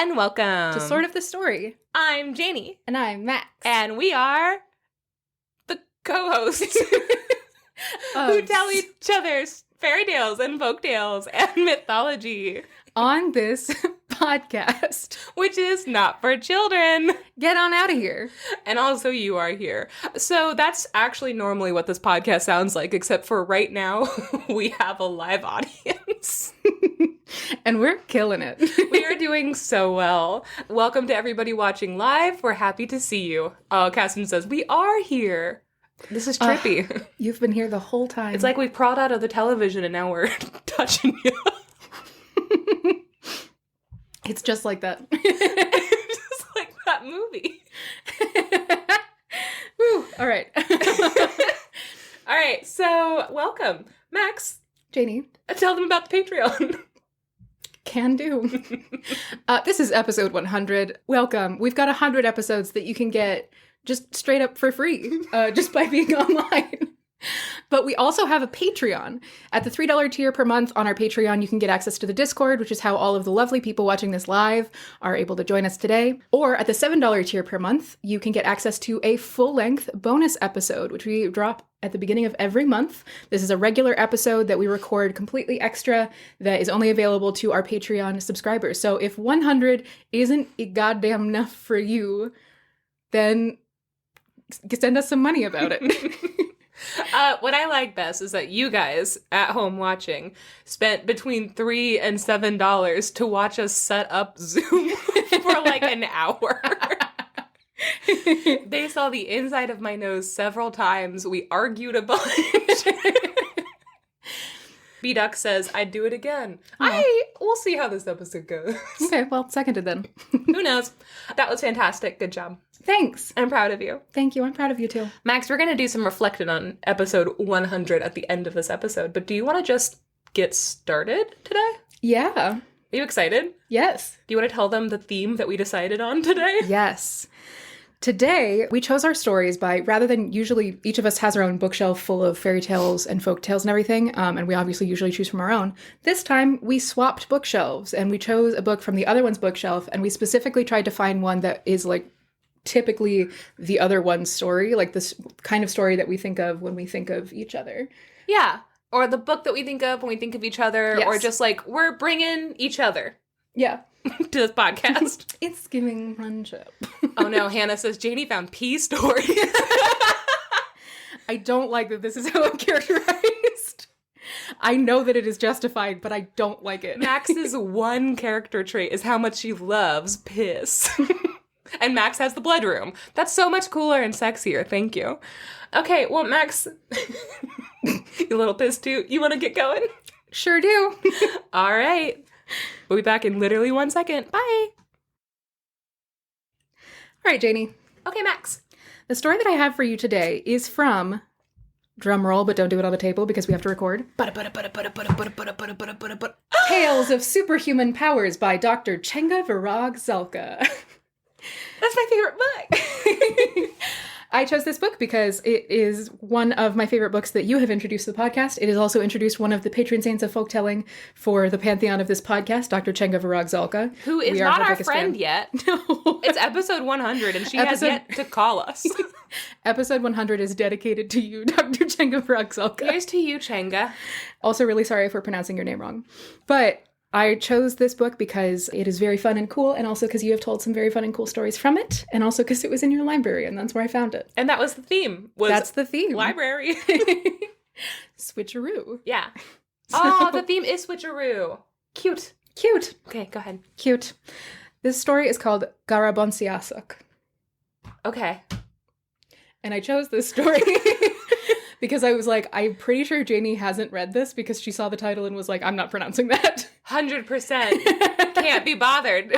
and welcome to Sort of the Story. I'm Janey. And I'm Max. And we are the co-hosts who tell each other's fairy tales and folk tales and mythology on this podcast, which is not for children. Get on out of here. And also you are here. So that's actually normally what this podcast sounds like, except for right now we have a live audience. And we're killing it. We are doing so well. Welcome to everybody watching live. We're happy to see you. Oh, Cassim says, we are here. This is trippy. You've been here the whole time. It's like we crawled out of the television and now we're touching you. It's just like that. Just like that movie. Woo. All right. All right, so welcome. Max. Janey. Tell them about the Patreon. Can do. This is episode 100. Welcome. We've got 100 episodes that you can get just straight up for free, just by being online. But we also have a Patreon. At the $3 tier per month on our Patreon, you can get access to the Discord, which is how all of the lovely people watching this live are able to join us today. Or at the $7 tier per month, you can get access to a full-length bonus episode, which we drop at the beginning of every month. This is a regular episode that we record completely extra that is only available to our Patreon subscribers. So if 100 isn't goddamn enough for you, then send us some money about it. What I like best is that you guys at home watching spent between $3 and $7 to watch us set up Zoom for like an hour. They saw the inside of my nose several times. We argued a bunch. B-Duck says, I'd do it again. We'll see how this episode goes. Okay, well, seconded then. Who knows? That was fantastic. Good job. Thanks. I'm proud of you. Thank you. I'm proud of you too. Max, we're going to do some reflecting on episode 100 at the end of this episode, but do you want to just get started today? Yeah. Are you excited? Yes. Do you want to tell them the theme that we decided on today? Yes. Today, we chose our stories by, rather than usually, each of us has our own bookshelf full of fairy tales and folk tales and everything, and we obviously usually choose from our own. This time, we swapped bookshelves, and we chose a book from the other one's bookshelf, and we specifically tried to find one that is, like, typically the other one's story, like this kind of story that we think of when we think of each other. Yeah. Or the book that we think of when we think of each other, yes. Or just, like, we're bringing each other. Yeah. To this podcast. It's giving friendship. Oh no, Hannah says, Janey found pea stories. I don't like that this is how I'm characterized. I know that it is justified, but I don't like it. Max's one character trait is how much she loves piss. And Max has the blood room. That's so much cooler and sexier. Thank you. Okay, well, Max, you little piss toot, you want to get going? Sure do. All right. We'll be back in literally 1 second. Bye. All right, Janey. Okay, Max. The story that I have for you today is from, drum roll, but don't do it on the table because we have to record, Tales of Superhuman Powers by Dr. Chenga Virag Zalka. That's my favorite book. I chose this book because it is one of my favorite books that you have introduced to the podcast. It has also introduced one of the patron saints of folktelling for the pantheon of this podcast, Dr. Chenga Virag Zalka. Who is not our friend fan. yet. No. It's episode 100 and she has yet to call us. Episode 100 is dedicated to you, Dr. Chenga Virag Zalka. Here's to you, Chenga. Also really sorry if we're pronouncing your name wrong. But I chose this book because it is very fun and cool, and also because you have told some very fun and cool stories from it, and also because it was in your library, and that's where I found it. And that was the theme. That's the theme. Library. Switcheroo. Yeah. Oh, the theme is switcheroo. Cute. Cute. Okay, go ahead. Cute. This story is called Garabonciá. Okay. And I chose this story because I was like, I'm pretty sure Janey hasn't read this because she saw the title and was like, I'm not pronouncing that. 100%. Can't be bothered.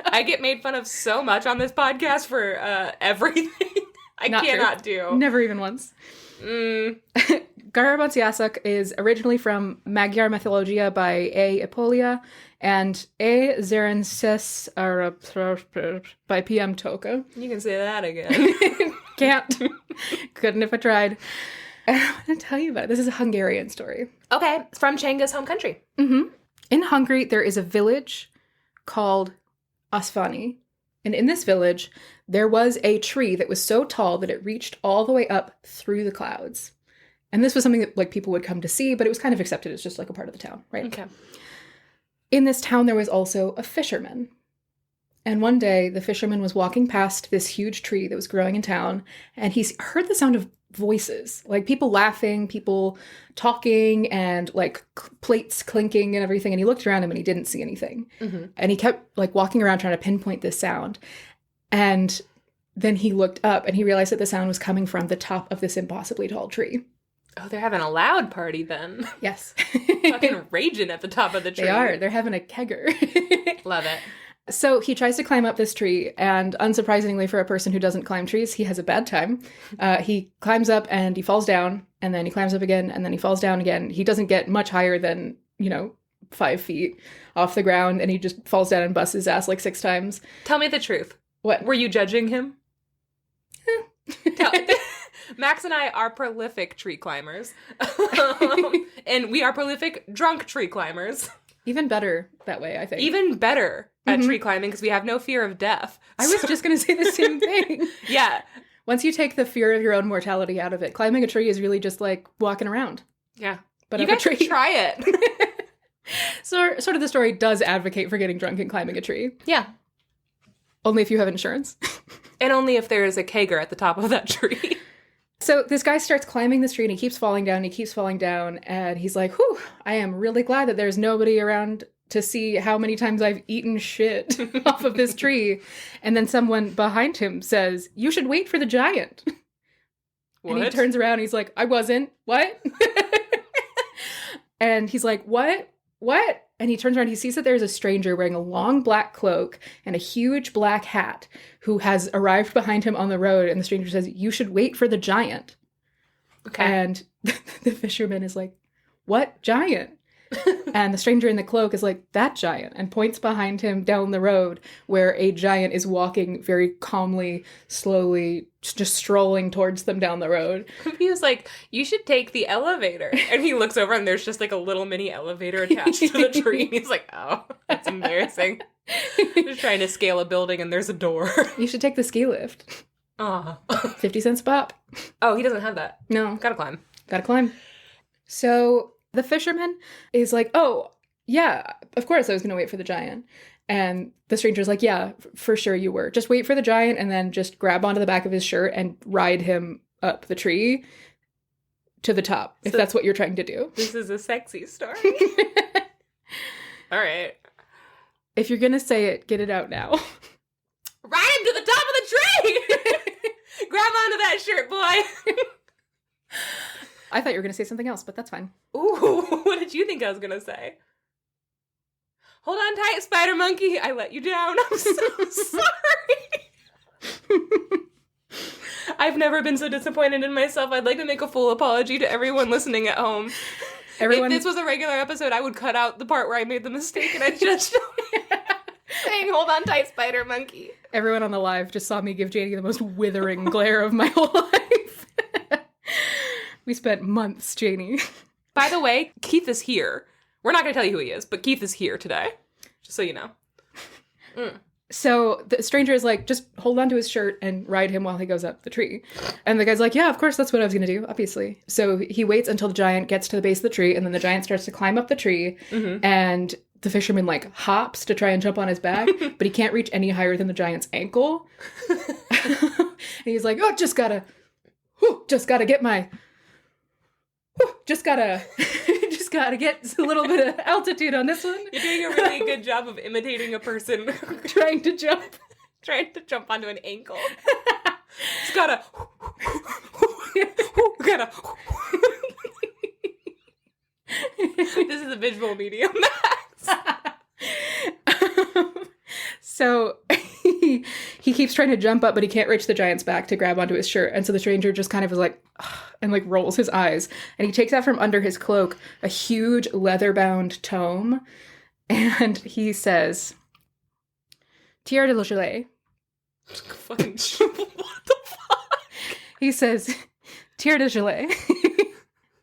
I get made fun of so much on this podcast for everything I Not cannot true. do. Never even once. Garabonciá is originally from Magyar Mythologia by A. Ippolia and A. Zerenses by P.M. Toka. You can say that again. Can't. Couldn't if I tried. I want to tell you about it. This is a Hungarian story. Okay, it's from Chenga's home country. Mm-hmm. In Hungary, there is a village called Asfani. And in this village, there was a tree that was so tall that it reached all the way up through the clouds. And this was something that like people would come to see, but it was kind of accepted as just like a part of the town, right? Okay. In this town, there was also a fisherman. And one day, the fisherman was walking past this huge tree that was growing in town, and he heard the sound of voices, like people laughing, people talking, and like plates clinking and everything. And he looked around him and he didn't see anything. Mm-hmm. And he kept like walking around trying to pinpoint this sound. And then he looked up and he realized that the sound was coming from the top of this impossibly tall tree. Oh, they're having a loud party then. Yes. Fucking raging at the top of the tree. They are. They're having a kegger. Love it. So he tries to climb up this tree, and unsurprisingly for a person who doesn't climb trees, he has a bad time. He climbs up and he falls down, and then he climbs up again, and then he falls down again. He doesn't get much higher than, 5 feet off the ground, and he just falls down and busts his ass like 6 times. Tell me the truth. What? Were you judging him? Max and I are prolific tree climbers. And we are prolific drunk tree climbers. Even better that way, I think. Even better at tree climbing because we have no fear of death. I was just going to say the same thing. Yeah. Once you take the fear of your own mortality out of it, climbing a tree is really just like walking around. Yeah. But you guys should try it. So sort of the story does advocate for getting drunk and climbing a tree. Yeah. Only if you have insurance. And only if there is a kegger at the top of that tree. So this guy starts climbing this tree and he keeps falling down, and he's like, whew, I am really glad that there's nobody around to see how many times I've eaten shit off of this tree. And then someone behind him says, you should wait for the giant. What? And he turns around and he's like, I wasn't. What? And he's like, what? What? And he turns around, he sees that there's a stranger wearing a long black cloak and a huge black hat who has arrived behind him on the road. And the stranger says, you should wait for the giant. Okay. And the fisherman is like, what giant? And the stranger in the cloak is like, that giant, and points behind him down the road where a giant is walking very calmly, slowly, just strolling towards them down the road. He was like, you should take the elevator. And he looks over and there's just like a little mini elevator attached to the tree. And he's like, oh, that's embarrassing. Just trying to scale a building and there's a door. You should take the ski lift. Oh. 50 cents a pop. Oh, he doesn't have that. No. Gotta climb. Gotta climb. So the fisherman is like, oh, yeah, of course I was going to wait for the giant. And the stranger's like, yeah, for sure you were. Just wait for the giant and then just grab onto the back of his shirt and ride him up the tree to the top, if that's what you're trying to do. This is a sexy story. All right. If you're going to say it, get it out now. Ride him to the top of the tree! Grab onto that shirt, boy! I thought you were going to say something else, but that's fine. Ooh, what did you think I was going to say? Hold on tight, spider monkey. I let you down. I'm so sorry. I've never been so disappointed in myself. I'd like to make a full apology to everyone listening at home. If this was a regular episode, I would cut out the part where I made the mistake and I judged saying, hold on tight, spider monkey. Everyone on the live just saw me give Janey the most withering glare of my whole life. We spent months, Janey. By the way, Keith is here. We're not going to tell you who he is, but Keith is here today. Just so you know. So the stranger is like, just hold on to his shirt and ride him while he goes up the tree. And the guy's like, yeah, of course, that's what I was going to do, obviously. So he waits until the giant gets to the base of the tree, and then the giant starts to climb up the tree, and the fisherman, like, hops to try and jump on his back, but he can't reach any higher than the giant's ankle. And he's like, oh, just gotta get my... just gotta get a little bit of altitude on this one. You're doing a really good job of imitating a person trying to jump onto an ankle. Just gotta. This is a visual medium, Max. So he keeps trying to jump up, but he can't reach the giant's back to grab onto his shirt. And so the stranger just kind of is like, and like rolls his eyes. And he takes out from under his cloak a huge leather-bound tome. And he says, Tiers de l'Ochelet. Fucking what the fuck? He says, Tiers de l'Ochelet,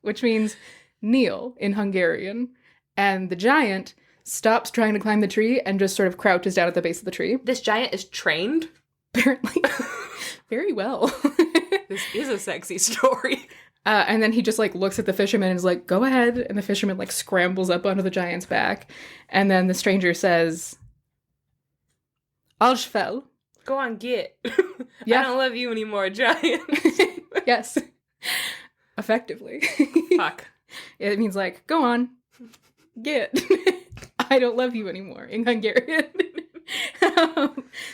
which means kneel in Hungarian. And the giant stops trying to climb the tree and just sort of crouches down at the base of the tree. This giant is trained? Apparently. Very well. This is a sexy story. And then he just, like, looks at the fisherman and is like, go ahead. And the fisherman, like, scrambles up onto the giant's back. And then the stranger says, Alschfell. Go on, get. Yeah. I don't love you anymore, giant. Yes. Effectively. Fuck. It means, like, go on, get. I don't love you anymore in Hungarian.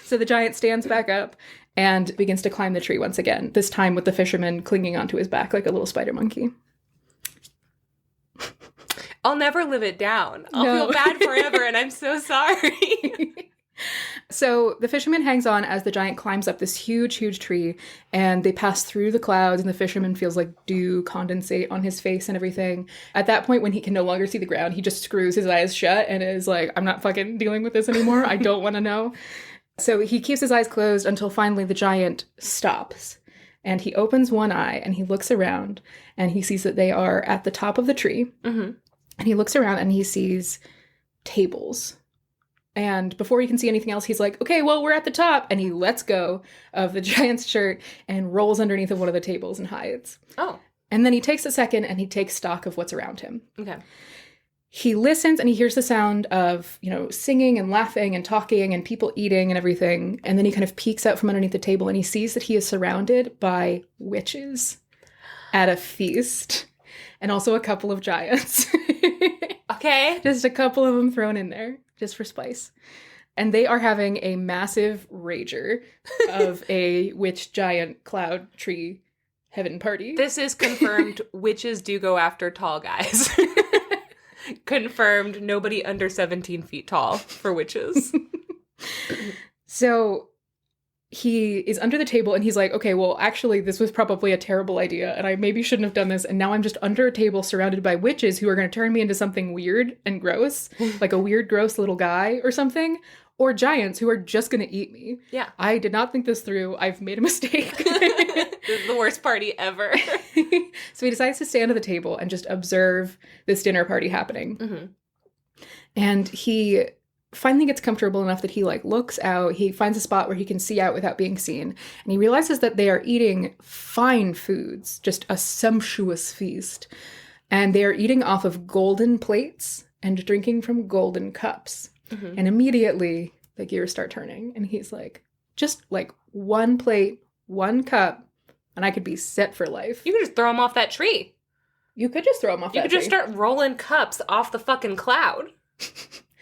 So the giant stands back up and begins to climb the tree once again, this time with the fisherman clinging onto his back like a little spider monkey. I'll never live it down. I'll No. feel bad forever, and I'm so sorry. So the fisherman hangs on as the giant climbs up this huge, huge tree, and they pass through the clouds, and the fisherman feels like dew condensate on his face and everything. At that point, when he can no longer see the ground, he just screws his eyes shut and is like, I'm not fucking dealing with this anymore. I don't want to know. So he keeps his eyes closed until finally the giant stops. And he opens one eye, and he looks around, and he sees that they are at the top of the tree. Mm-hmm. And he looks around, and he sees tables. And before he can see anything else, he's like, okay, well, we're at the top. And he lets go of the giant's shirt and rolls underneath of one of the tables and hides. Oh. And then he takes a second and he takes stock of what's around him. Okay. He listens and he hears the sound of, singing and laughing and talking and people eating and everything. And then he kind of peeks out from underneath the table and he sees that he is surrounded by witches at a feast. And also a couple of giants. Okay. Just a couple of them thrown in there, just for spice. And they are having a massive rager of a witch giant cloud tree heaven party. This is confirmed witches do go after tall guys. Confirmed nobody under 17 feet tall for witches. So he is under the table and he's like, okay, well, actually, this was probably a terrible idea and I maybe shouldn't have done this. And now I'm just under a table surrounded by witches who are going to turn me into something weird and gross, like a weird, gross little guy or something, or giants who are just going to eat me. Yeah. I did not think this through. I've made a mistake. This is the worst party ever. So he decides to stand at the table and just observe this dinner party happening. Mm-hmm. And he finally gets comfortable enough that he looks out. He finds a spot where he can see out without being seen. And he realizes that they are eating fine foods, just a sumptuous feast. And they are eating off of golden plates and drinking from golden cups. Mm-hmm. And immediately the gears start turning. And he's like, just one plate, one cup, and I could be set for life. You could just throw them off that tree. You could just throw them off that tree. You could just start rolling cups off the fucking cloud.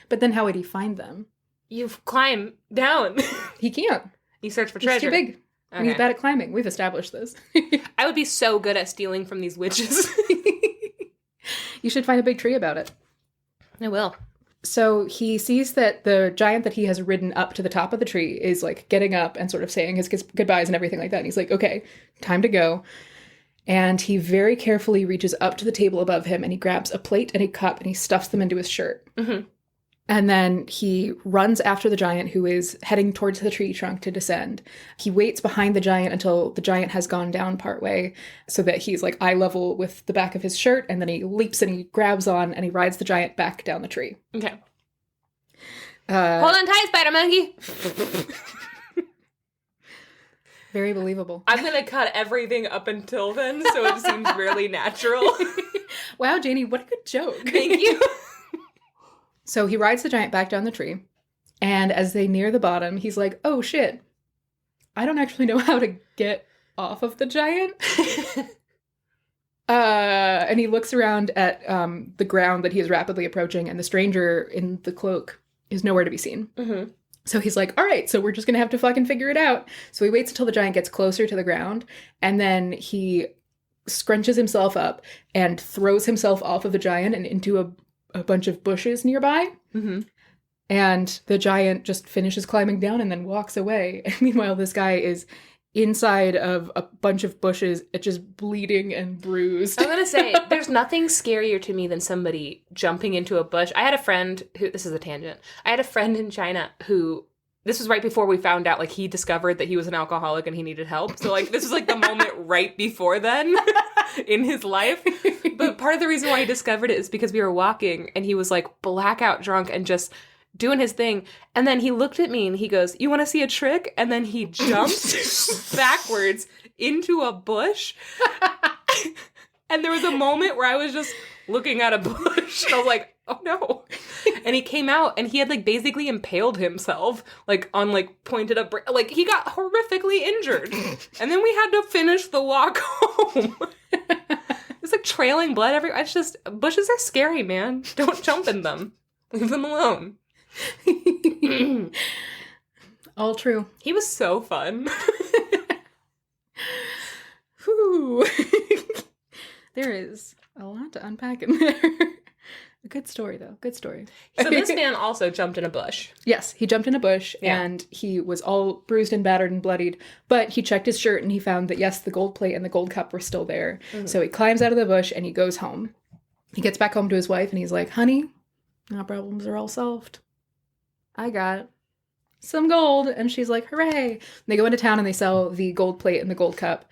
But then how would he find them? You climb down. He can't. You search for treasure. He's too big. Okay. He's bad at climbing. We've established this. I would be so good at stealing from these witches. You should find a big tree about it. I will. So he sees that the giant that he has ridden up to the top of the tree is getting up and sort of saying his goodbyes and everything like that. And he's like, okay, time to go. And he very carefully reaches up to the table above him and he grabs a plate and a cup and he stuffs them into his shirt. Mm-hmm. And then he runs after the giant who is heading towards the tree trunk to descend. He waits behind the giant until the giant has gone down partway so that he's eye level with the back of his shirt. And then he leaps and he grabs on and he rides the giant back down the tree. Okay. Hold on tight, spider monkey. Very believable. I'm going to cut everything up until then so it seems really natural. Wow, Janey, what a good joke. Thank you. So he rides the giant back down the tree, and as they near the bottom, he's like, oh shit, I don't actually know how to get off of the giant. And he looks around at the ground that he is rapidly approaching, and the stranger in the cloak is nowhere to be seen. Mm-hmm. So he's like, all right, so we're just going to have to fucking figure it out. So he waits until the giant gets closer to the ground, and then he scrunches himself up and throws himself off of the giant and into a bunch of bushes nearby. Mm-hmm. And the giant just finishes climbing down and then walks away. And meanwhile, this guy is inside of a bunch of bushes, just bleeding and bruised. I'm going to say, there's nothing scarier to me than somebody jumping into a bush. I had a friend who, this is a tangent, I had a friend in China who, this was right before we found out, he discovered that he was an alcoholic and he needed help. So, this was, the moment right before then. in his life. But part of the reason why he discovered it is because we were walking and he was like blackout drunk and just doing his thing. And then he looked at me and he goes, "You want to see a trick?" And then he jumped backwards into a bush. And there was a moment where I was just looking at a bush. And I was like, oh no. And he came out and he had like basically impaled himself like on like pointed up. Like he got horrifically injured. And then we had to finish the walk home. It's like trailing blood everywhere. It's just, bushes are scary, man. Don't jump in them. Leave them alone. All true. He was so fun. Whew. There is a lot to unpack in there. A good story, though. Good story. So this man also jumped in a bush. Yes, he jumped in a bush, and he was all bruised and battered and bloodied. But he checked his shirt, and he found that, yes, the gold plate and the gold cup were still there. Mm-hmm. So he climbs out of the bush, and he goes home. He gets back home to his wife, and he's like, "Honey, our problems are all solved. I got some gold." And she's like, "Hooray." And they go into town, and they sell the gold plate and the gold cup.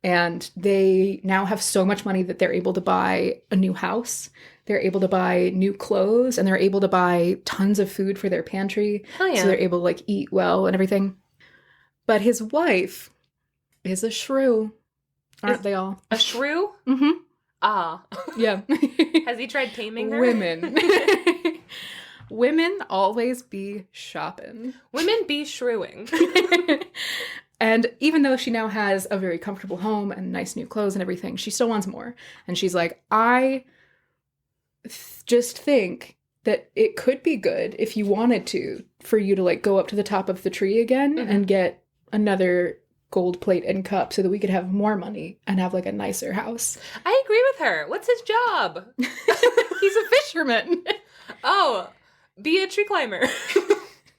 And they now have so much money that they're able to buy a new house. They're able to buy new clothes, and they're able to buy tons of food for their pantry. Oh, yeah. So they're able to like eat well and everything. But his wife is a shrew. Aren't they all? A shrew? Mm-hmm. Ah. Yeah. Has he tried taming her? Women. Women always be shopping. Women be shrewing. And even though she now has a very comfortable home and nice new clothes and everything, she still wants more. And she's like, I just think that it could be good if you wanted to, for you to like go up to the top of the tree again and get another gold plate and cup so that we could have more money and have like a nicer house. I agree with her. What's his job? He's a fisherman. Oh, be a tree climber.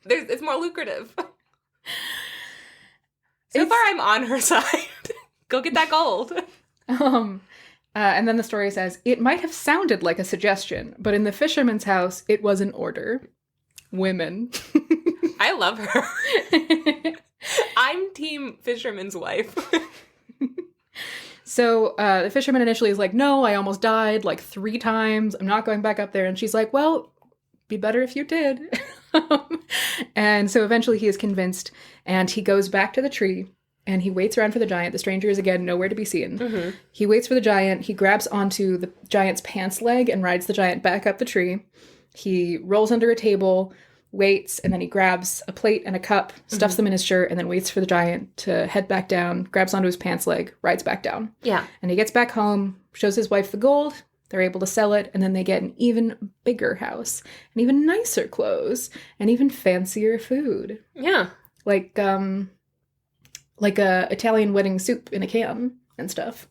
It's more lucrative. So far, I'm on her side. Go get that gold. And then the story says, it might have sounded like a suggestion, but in the fisherman's house, it was an order. Women. I love her. I'm team fisherman's wife. So the fisherman initially is like, "No, I almost died like 3 times. I'm not going back up there." And she's like, "Well, be better if you did." And so eventually he is convinced, and he goes back to the tree, and he waits around for the giant. The stranger is, again, nowhere to be seen. Mm-hmm. He waits for the giant. He grabs onto the giant's pants leg and rides the giant back up the tree. He rolls under a table, waits, and then he grabs a plate and a cup, stuffs them in his shirt, and then waits for the giant to head back down, grabs onto his pants leg, rides back down. Yeah. And he gets back home, shows his wife the gold. They're able to sell it, and then they get an even bigger house, and even nicer clothes, and even fancier food. Yeah. Like a Italian wedding soup in a can and stuff.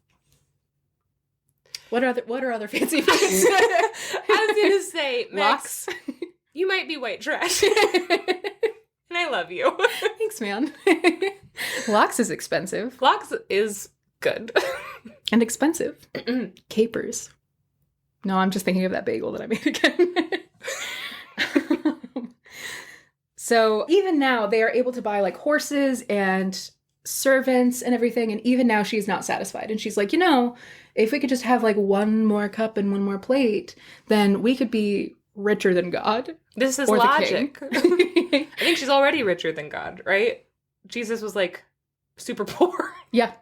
What are other fancy foods? I was gonna say, Max, Lox. You might be white trash. And I love you. Thanks, man. Lox is expensive. Lox is good. And expensive. Capers. No, I'm just thinking of that bagel that I made again. So even now, they are able to buy like horses and servants and everything. And even now, she's not satisfied. And she's like, if we could just have like one more cup and one more plate, then we could be richer than God. This is logic. I think she's already richer than God, right? Jesus was like super poor. Yeah,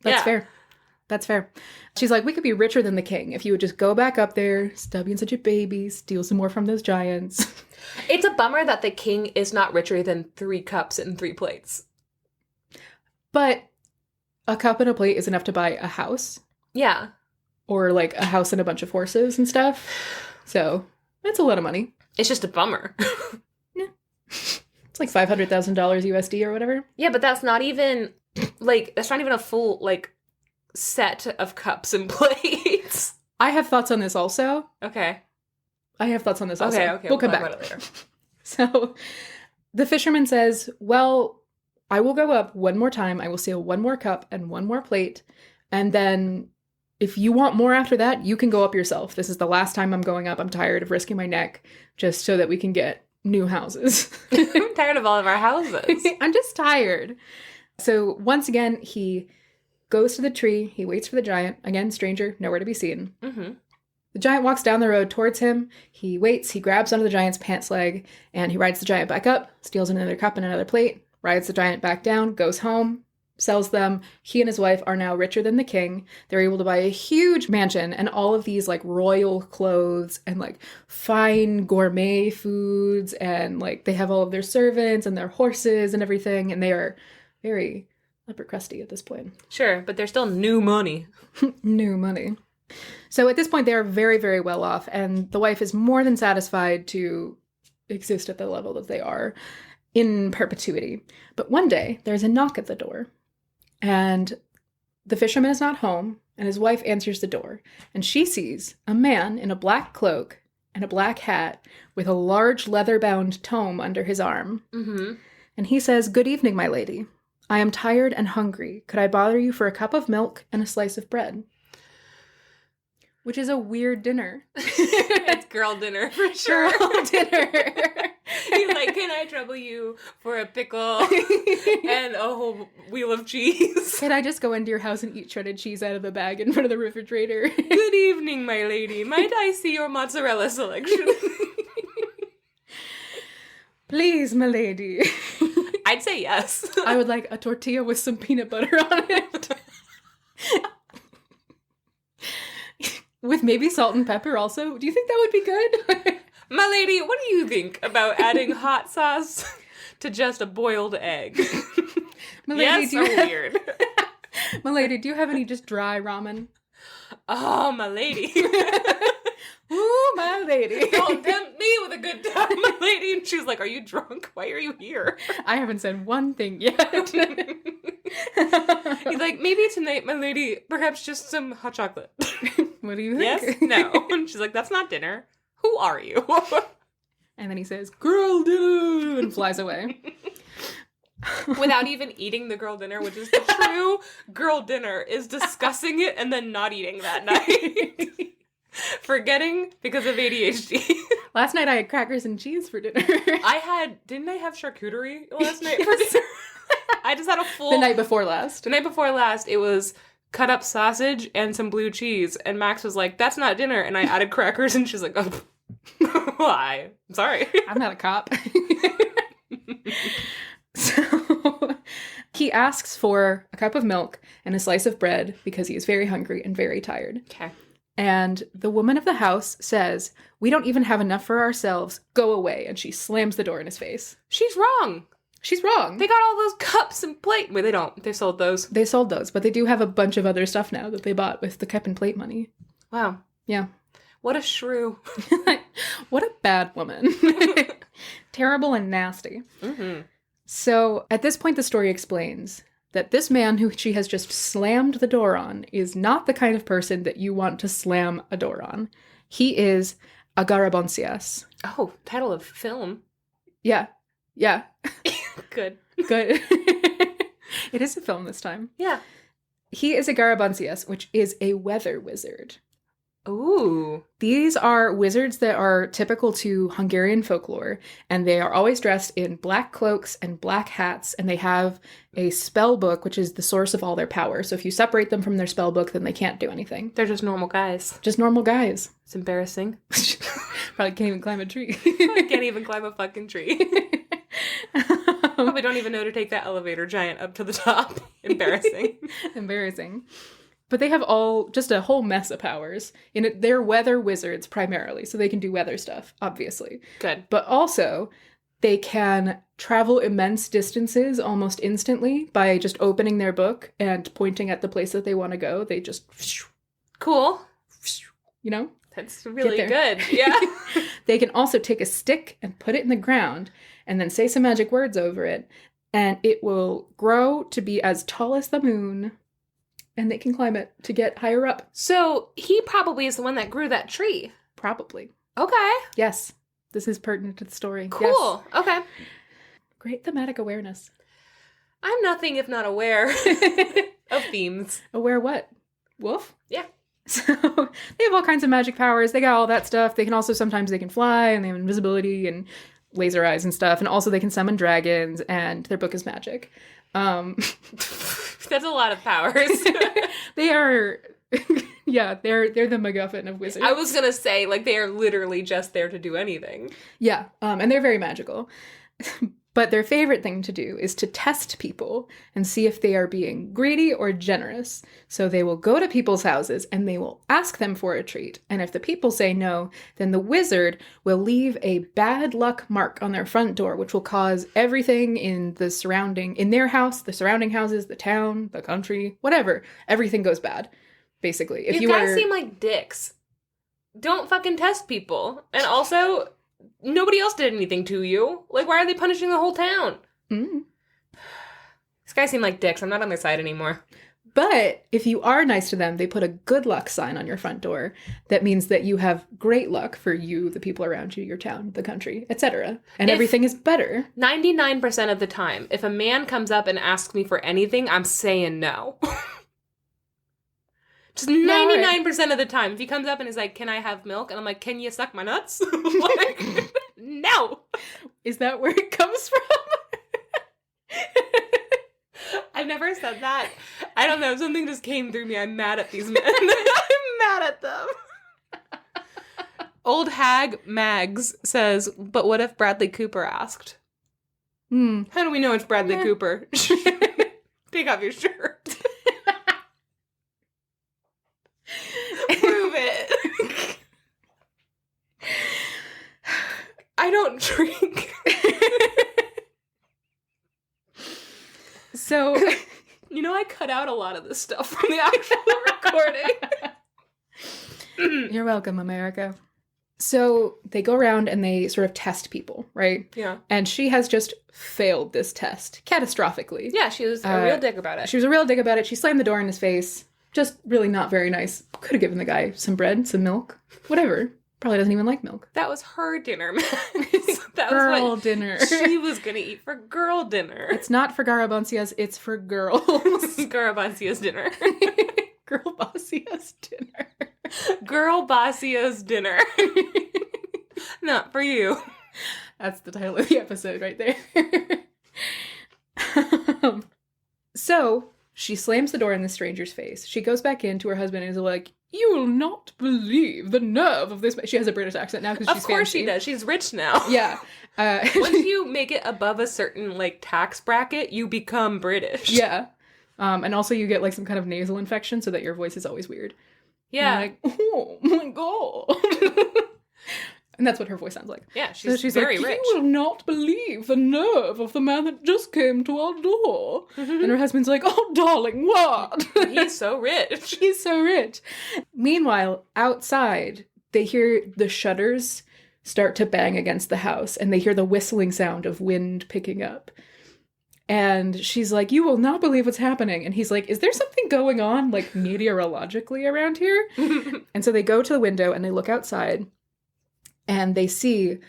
that's fair. That's fair. She's like, we could be richer than the king if you would just go back up there, stub being such a baby, steal some more from those giants. It's a bummer that the king is not richer than 3 cups and 3 plates. But a cup and a plate is enough to buy a house. Yeah. Or like a house and a bunch of horses and stuff. So that's a lot of money. It's just a bummer. Yeah. It's like $500,000 USD or whatever. Yeah, but that's not even a full like set of cups and plates. I have thoughts on this also. Okay. Okay. We'll come back about it later. So the fisherman says, well, I will go up one more time. I will steal 1 more cup and 1 more plate. And then if you want more after that, you can go up yourself. This is the last time I'm going up. I'm tired of risking my neck just so that we can get new houses. I'm tired of all of our houses. I'm just tired. So once again, he goes to the tree. He waits for the giant. Again, stranger, nowhere to be seen. Mm-hmm. The giant walks down the road towards him. He waits. He grabs onto the giant's pants leg, and he rides the giant back up, steals another cup and another plate, rides the giant back down, goes home, sells them. He and his wife are now richer than the king. They're able to buy a huge mansion and all of these like royal clothes and like fine gourmet foods, and like they have all of their servants and their horses and everything, and they are very upper crusty at this point. Sure, but they're still new money. New money. So at this point, they are very, very well off, and the wife is more than satisfied to exist at the level that they are in perpetuity. But one day, there's a knock at the door, and the fisherman is not home, and his wife answers the door, and she sees a man in a black cloak and a black hat with a large leather-bound tome under his arm. Mm-hmm. And he says, "Good evening, my lady. I am tired and hungry. Could I bother you for a cup of milk and a slice of bread?" Which is a weird dinner. It's girl dinner for sure. Girl dinner. He's like, "Can I trouble you for a pickle and a whole wheel of cheese?" Can I just go into your house and eat shredded cheese out of the bag in front of the refrigerator? "Good evening, my lady. Might I see your mozzarella selection?" "Please, my lady." I'd say yes. "I would like a tortilla with some peanut butter on it." With maybe salt and pepper also. Do you think that would be good? "My lady, what do you think about adding hot sauce to just a boiled egg?" My lady, Yes, or weird? My lady, do you have any just dry ramen? "Oh, my lady." Ooh, my lady. "Don't tempt me with a good time, my lady." And she's like, "Are you drunk? Why are you here?" I haven't said one thing yet. He's like, "Maybe tonight, my lady, perhaps just some hot chocolate." What do you think? Yes? No. And she's like, "That's not dinner. Who are you?" And then he says, "Girl dinner," and flies away. Without even eating the girl dinner, which is the true girl dinner, is discussing it and then not eating that night. Forgetting because of ADHD. Last night I had crackers and cheese for dinner. Didn't I have charcuterie last night for dinner? I just had a full... The night before last. The night before last, it was cut up sausage and some blue cheese. And Max was like, "That's not dinner." And I added crackers and she's like, "Oh, why? I'm sorry." I'm not a cop. So he asks for a cup of milk and a slice of bread because he is very hungry and very tired. Okay. And the woman of the house says, "We don't even have enough for ourselves. Go away." And she slams the door in his face. She's wrong. She's wrong. They got all those cups and plate. Wait, they don't. They sold those. They sold those, but they do have a bunch of other stuff now that they bought with the cup and plate money. Wow. Yeah. What a shrew. What a bad woman. Terrible and nasty. Mm-hmm. So at this point, the story explains that this man who she has just slammed the door on is not the kind of person that you want to slam a door on. He is a Garabonciás. Oh, title of film. Yeah. Yeah. Good. Good. It is a film this time. Yeah. He is a Garabonciás, which is a weather wizard. Ooh. These are wizards that are typical to Hungarian folklore, and they are always dressed in black cloaks and black hats, and they have a spell book, which is the source of all their power. So if you separate them from their spell book, then they can't do anything. They're just normal guys. Just normal guys. It's embarrassing. Probably can't even climb a tree. I can't even climb a fucking tree. Probably don't even know to take that elevator giant up to the top. Embarrassing. Embarrassing. But they have all just a whole mess of powers. They're weather wizards primarily, so they can do weather stuff, obviously. Good. But also, they can travel immense distances almost instantly by just opening their book and pointing at the place that they want to go. They just... Cool. You know? That's really good. Yeah. They can also take a stick and put it in the ground and then say some magic words over it, and it will grow to be as tall as the moon. And they can climb it to get higher up. So he probably is the one that grew that tree. Probably. Okay. Yes. This is pertinent to the story. Cool. Yes. Okay. Great thematic awareness. I'm nothing if not aware of themes. Aware what? Wolf? Yeah. So they have all kinds of magic powers. They got all that stuff. They can also, sometimes they can fly, and they have invisibility and laser eyes and stuff. And also they can summon dragons, and their book is magic. That's a lot of powers. They are, yeah, they're the MacGuffin of wizards. I was gonna say, like, they are literally just there to do anything. Yeah, and they're very magical. But their favorite thing to do is to test people and see if they are being greedy or generous. So they will go to people's houses and they will ask them for a treat. And if the people say no, then the wizard will leave a bad luck mark on their front door, which will cause everything in their house, the surrounding houses, the town, the country, whatever, everything goes bad, basically. If you guys seem like dicks. Don't fucking test people. And also, nobody else did anything to you. Like, why are they punishing the whole town? Mm. These guys seem like dicks. I'm not on their side anymore. But if you are nice to them, they put a good luck sign on your front door. That means that you have great luck for you, the people around you, your town, the country, etc. And everything is better. 99% of the time, if a man comes up and asks me for anything, I'm saying no. Just 99% of the time. If he comes up and is like, can I have milk? And I'm like, can you suck my nuts? Like, no. Is that where it comes from? I've never said that. I don't know. Something just came through me. I'm mad at these men. I'm mad at them. Old hag Mags says, but what if Bradley Cooper asked? How do we know it's Bradley Cooper? Take off your shirt. Prove it. I don't drink. So, I cut out a lot of this stuff from the actual recording. You're welcome, America. So they go around and they sort of test people, right? Yeah. And she has just failed this test catastrophically. Yeah, she was a real dick about it. She was a real dick about it. She slammed the door in his face. Just really not very nice. Could have given the guy some bread, some milk, whatever. Probably doesn't even like milk. That was her dinner, man. That girl was what dinner. She was going to eat for girl dinner. It's not for Garabonciás, it's for girls. Garabonciá's dinner. Girl Boss-iás dinner. Girl Boss-iás dinner. Not for you. That's the title of the episode right there. So, she slams the door in the stranger's face. She goes back in to her husband and is like, you will not believe the nerve of this man. She has a British accent now because she's fancy. Of course she does. She's rich now. Yeah. Once you make it above a certain, tax bracket, you become British. Yeah. And also you get, some kind of nasal infection so that your voice is always weird. Yeah. Like, oh my God. And that's what her voice sounds like. Yeah, she's very rich. You will not believe the nerve of the man that just came to our door. Mm-hmm. And her husband's like, oh, darling, what? He's so rich. He's so rich. Meanwhile, outside, they hear the shutters start to bang against the house, and they hear the whistling sound of wind picking up. And she's like, you will not believe what's happening. And he's like, is there something going on, meteorologically around here? And so they go to the window and they look outside. And they see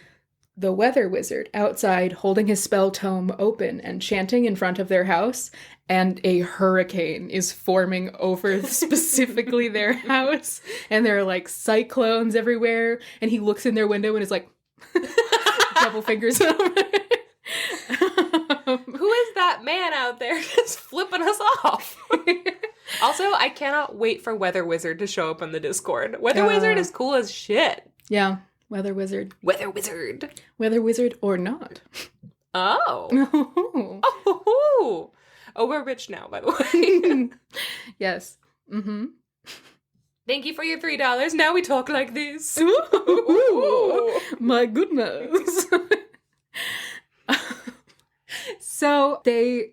the weather wizard outside holding his spell tome open and chanting in front of their house. And a hurricane is forming over specifically their house. And there are cyclones everywhere. And he looks in their window and is like, double fingers over. Who is that man out there just flipping us off? Also, I cannot wait for Weather Wizard to show up on the Discord. Weather Wizard is cool as shit. Yeah. Weather wizard. Weather wizard. Weather wizard or not. Oh. Oh. Oh, we're rich now, by the way. Yes. Mm-hmm. Thank you for your $3. Now we talk like this. Ooh. My goodness. So they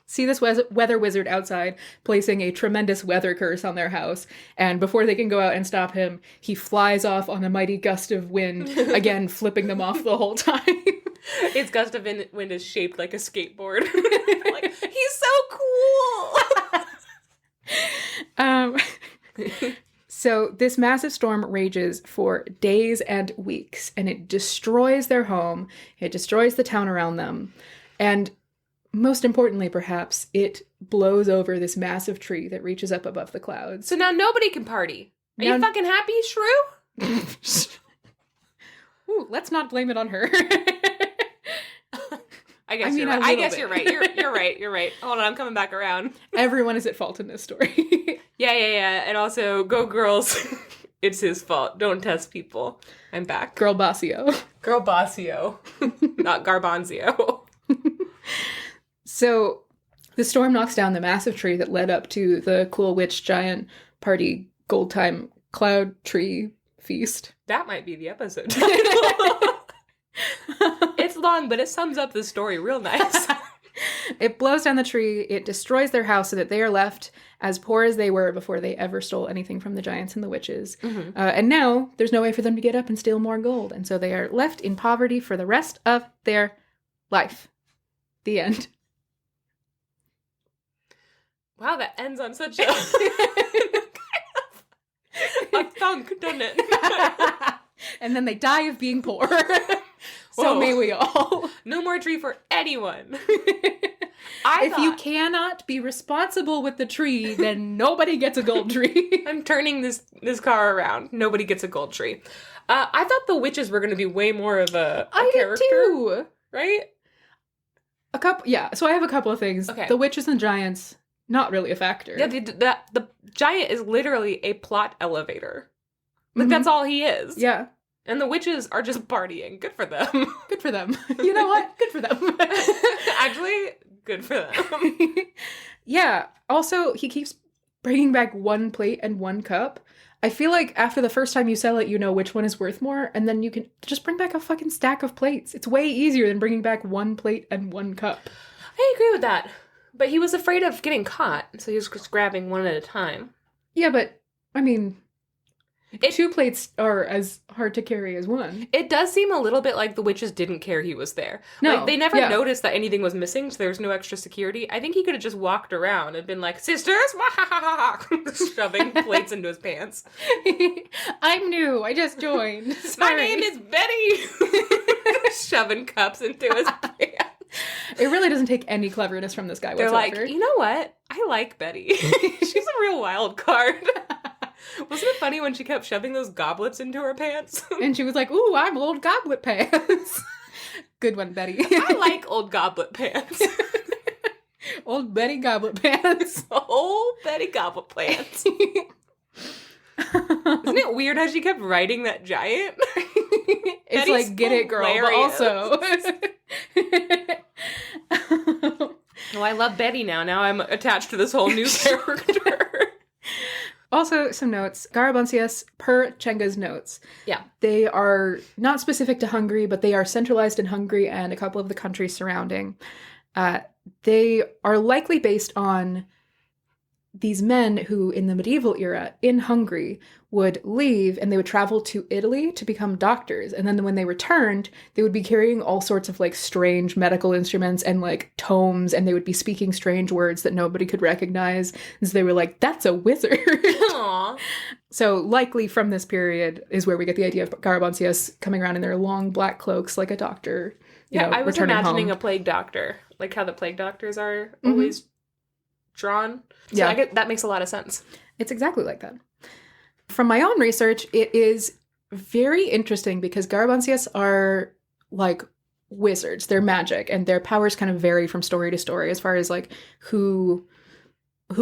see this weather wizard outside placing a tremendous weather curse on their house. And before they can go out and stop him, he flies off on a mighty gust of wind, again, flipping them off the whole time. Its gust of wind is shaped like a skateboard. He's so cool! So this massive storm rages for days and weeks, and it destroys their home. It destroys the town around them. And most importantly, perhaps, it blows over this massive tree that reaches up above the clouds. So now nobody can party. Are you fucking happy, Shrew? Ooh, let's not blame it on her. I guess I mean, you're a right. I little guess bit. you're right. You're right. You're right. Hold on, I'm coming back around. Everyone is at fault in this story. Yeah. And also, go girls. It's his fault. Don't test people. I'm back. Girl Boss-ió. Garabonciá. Not Garbanzio. So the storm knocks down the massive tree that led up to the cool witch giant party gold time cloud tree feast. That might be the episode title. It's long, but it sums up the story real nice. It blows down the tree, it destroys their house so that they are left as poor as they were before they ever stole anything from the giants and the witches. Mm-hmm. And now there's no way for them to get up and steal more gold. And so they are left in poverty for the rest of their life. The end. Wow, that ends on such a thunk, doesn't it? And then they die of being poor. So Whoa. may we all. No more tree for anyone. If you cannot be responsible with the tree, then nobody gets a gold tree. I'm turning this car around. Nobody gets a gold tree. I thought the witches were going to be way more of a character. Did too. Right? So I have a couple of things. Okay. The witches and giants, not really a factor. Yeah, the giant is literally a plot elevator. Like, that's all he is. Yeah. And the witches are just partying. Good for them. Good for them. You know what? Good for them. Actually, good for them. Yeah. Also, he keeps bringing back one plate and one cup. I feel like after the first time you sell it, you know which one is worth more, and then you can just bring back a fucking stack of plates. It's way easier than bringing back one plate and one cup. I agree with that. But he was afraid of getting caught, so he was just grabbing one at a time. Yeah, but, I mean, 2 plates are as hard to carry as one. It does seem a little bit like the witches didn't care he was there. No, Like, they never noticed that anything was missing, so there was no extra security. I think he could have just walked around and been like, sisters, shoving plates into his pants. I'm new. I just joined. My Sorry. name is Betty. Shoving cups into his pants. It really doesn't take any cleverness from this guy They're whatsoever. like, you know what? I like Betty. She's a real wild card. Wasn't it funny when she kept shoving those goblets into her pants? And she was like, ooh, I'm old goblet pants. Good one, Betty. I like old goblet pants. Old Betty goblet pants. Old Betty goblet pants. Isn't it weird how she kept writing that giant? It's Betty's like, get it, girl, hilarious. but also... Oh, I love Betty now. Now I'm attached to this whole new character. Also, some notes. Garabonciás, per Chenga's notes. Yeah. They are not specific to Hungary, but they are centralized in Hungary and a couple of the countries surrounding. They are likely based on these men who, in the medieval era, in Hungary, would leave and they would travel to Italy to become doctors. And then when they returned, they would be carrying all sorts of, like, strange medical instruments and, like, tomes, and they would be speaking strange words that nobody could recognize. And so they were like, that's a wizard. Aww. So likely from this period is where we get the idea of Garabonciás coming around in their long black cloaks like a doctor. Yeah, I was imagining home. a plague doctor. Like how the plague doctors are always drawn. So Yeah. that makes a lot of sense. It's exactly like that. From my own research, it is very interesting because Garabonciás are like wizards. They're magic, and their powers kind of vary from story to story as far as like who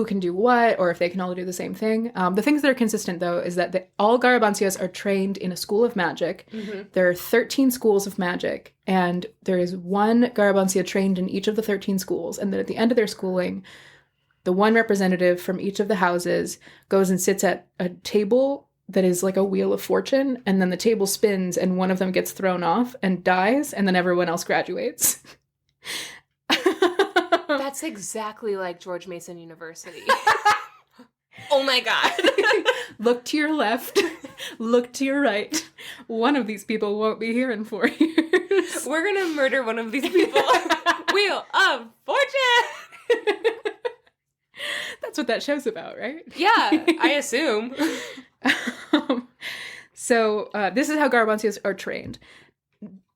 can do what, or if they can all do the same thing. The things that are consistent, though, is that all Garabonciás are trained in a school of magic. Mm-hmm. There are 13 schools of magic, and there is one Garabonciá trained in each of the 13 schools, and then at the end of their schooling, the one representative from each of the houses goes and sits at a table that is like a wheel of fortune, and then the table spins, and one of them gets thrown off and dies, and then everyone else graduates. That's exactly like George Mason University. Oh my god. Look to your left. Look to your right. One of these people won't be here in 4 years. We're gonna murder one of these people. Wheel of Fortune! That's what that show's about, right? Yeah, I assume. So this is how Garabonciás are trained.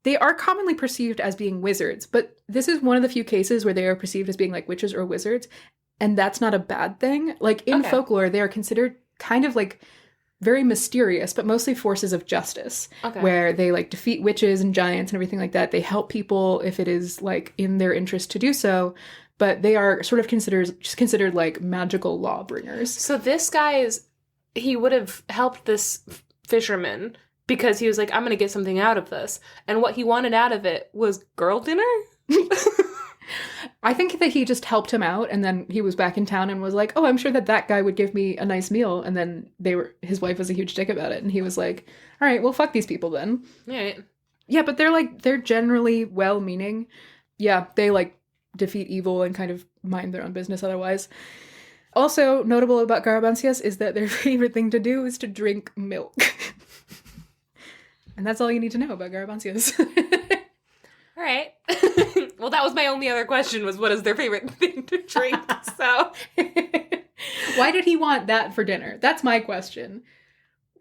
They are commonly perceived as being wizards, but this is one of the few cases where they are perceived as being like witches or wizards, and that's not a bad thing. Like in folklore, they are considered kind of like very mysterious, but mostly forces of justice, Okay. where they like defeat witches and giants and everything like that. They help people if it is like in their interest to do so, but they are sort of considered like magical lawbringers. So this guy he would have helped this fisherman because he was like, I'm going to get something out of this. And what he wanted out of it was girl dinner? I think that he just helped him out, and then he was back in town and was like, oh, I'm sure that guy would give me a nice meal. And then his wife was a huge dick about it. And he was like, all right, well, fuck these people then. Right. Yeah, but they're generally well-meaning. Yeah, they like defeat evil and kind of mind their own business otherwise. Also notable about Garabonciás is that their favorite thing to do is to drink milk. And that's all you need to know about Garabonciás. All right. Well, that was my only other question, was what is their favorite thing to drink? So why did he want that for dinner? That's my question.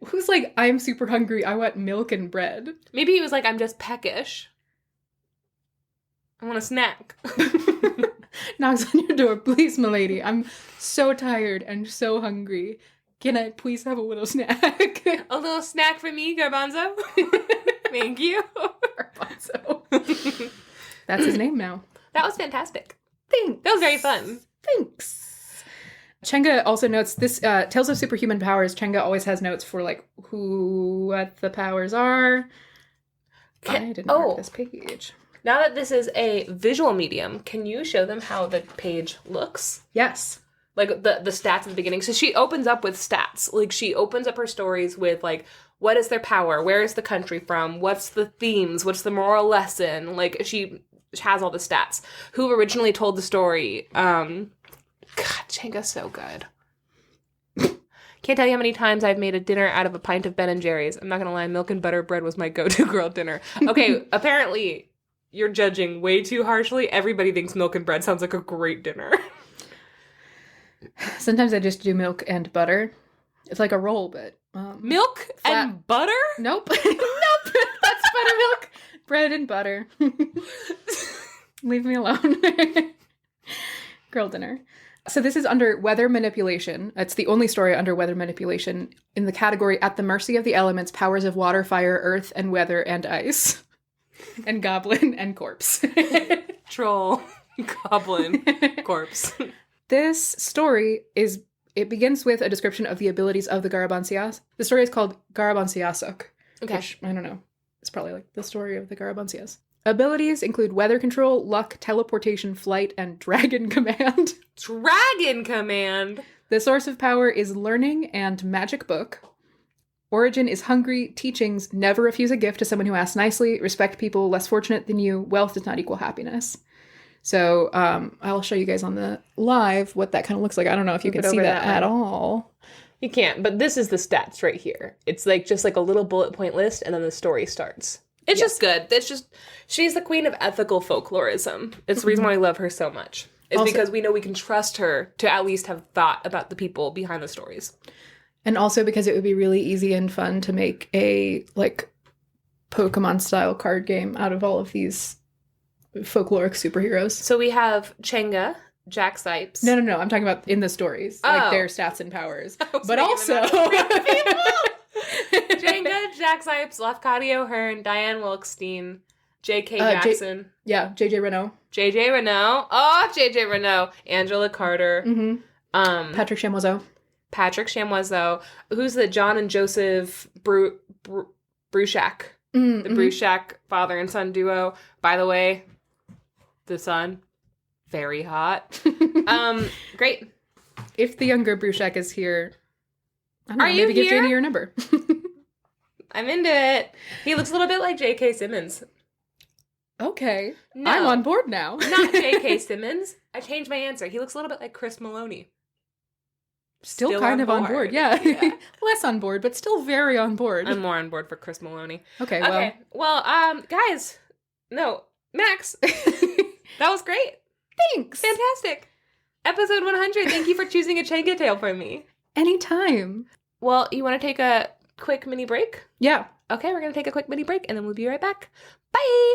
Who's like, I'm super hungry, I want milk and bread? Maybe he was like, I'm just peckish. I want a snack. Knocks on your door, please, milady. I'm so tired and so hungry. Can I please have a little snack? A little snack for me, Garbanzo? Thank you. Garbanzo. That's his name now. That was fantastic. Thanks. That was very fun. Thanks. Chenga also notes this, Tales of Superhuman Powers, Chenga always has notes for, like, what the powers are. I didn't mark this page. Now that this is a visual medium, can you show them how the page looks? Yes. Like, the stats at the beginning. So she opens up with stats. Like, she opens up her stories with, like, what is their power? Where is the country from? What's the themes? What's the moral lesson? Like, she has all the stats. Who originally told the story? God, Chenga's so good. Can't tell you how many times I've made a dinner out of a pint of Ben & Jerry's. I'm not gonna lie, milk and butter bread was my go-to girl dinner. Okay, apparently you're judging way too harshly. Everybody thinks milk and bread sounds like a great dinner. Sometimes I just do milk and butter. It's like a roll, but... milk flat. And butter? Nope. Nope. That's buttermilk. Bread and butter. Leave me alone. Girl dinner. So this is under weather manipulation. It's the only story under weather manipulation in the category At the Mercy of the Elements, Powers of Water, Fire, Earth, and Weather, and Ice. And Goblin and Corpse. Troll. Goblin. Corpse. This story begins with a description of the abilities of the Garabonciás. The story is called Garabonciások. Okay. Which, I don't know. It's probably like the story of the Garabonciás. Abilities include weather control, luck, teleportation, flight, and dragon command. Dragon command! The source of power is learning and magic book. Origin is hungry, teachings, never refuse a gift to someone who asks nicely, respect people less fortunate than you, wealth does not equal happiness. So I'll show you guys on the live what that kind of looks like. I don't know if you can see that at all. You can't, but this is the stats right here. It's like just like a little bullet point list, and then the story starts. It's just good. She's the queen of ethical folklorism. It's the reason why I love her so much. It's also because we know we can trust her to at least have thought about the people behind the stories. And also because it would be really easy and fun to make a, like, Pokemon-style card game out of all of these folkloric superheroes. So we have Chenga, Jack Sipes. No. I'm talking about in the stories. Like, their stats and powers. But also... Jenga, Jack Sipes, Lafcadio Hearn, Diane Wilkstein, J.K. Jackson. J.J. Renault. J.J. Renault. Oh, J.J. Renault. Angela Carter. Mm-hmm. Patrick Chamoiseau. Who's the John and Joseph Bruchac? The Bruchac father and son duo. By the way, the son, very hot. Great. If the younger Bruchac is here... I don't know, Are you maybe give here? Janey your number. I'm into it. He looks a little bit like J.K. Simmons. Okay. No, I'm on board now. Not J.K. Simmons. I changed my answer. He looks a little bit like Chris Maloney. Still kind of on board. Yeah. Less on board, but still very on board. I'm more on board for Chris Maloney. Okay, well. Well, guys. No, Max. That was great. Thanks. Fantastic. Episode 100. Thank you for choosing a Chenga tale for me. Anytime. Well, you want to take a quick mini break? Yeah. Okay, we're going to take a quick mini break and then we'll be right back. Bye!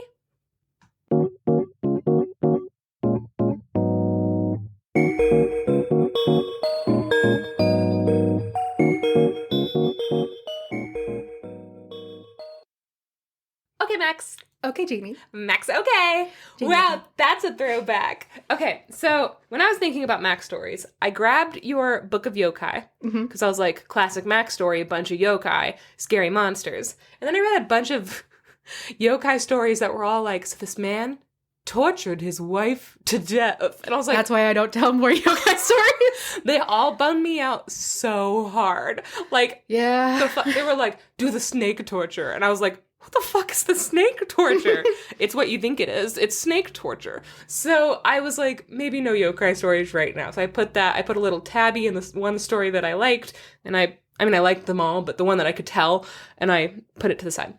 Okay, Max. Okay, Janey. Max, okay. Janey. Wow, that's a throwback. Okay, so when I was thinking about Max stories, I grabbed your book of yokai, because I was like, classic Max story, a bunch of yokai, scary monsters. And then I read a bunch of yokai stories that were all like, so this man tortured his wife to death. And I was like, That's why I don't tell more yokai stories. they all bummed me out so hard. Like, Yeah. they were like, do the snake torture. And I was like, what the fuck is the snake torture? It's what you think it is. It's snake torture. So I was like, maybe no yokai stories right now. So I put a little tabby in this one story that I liked. And I liked them all, but the one that I could tell, and I put it to the side.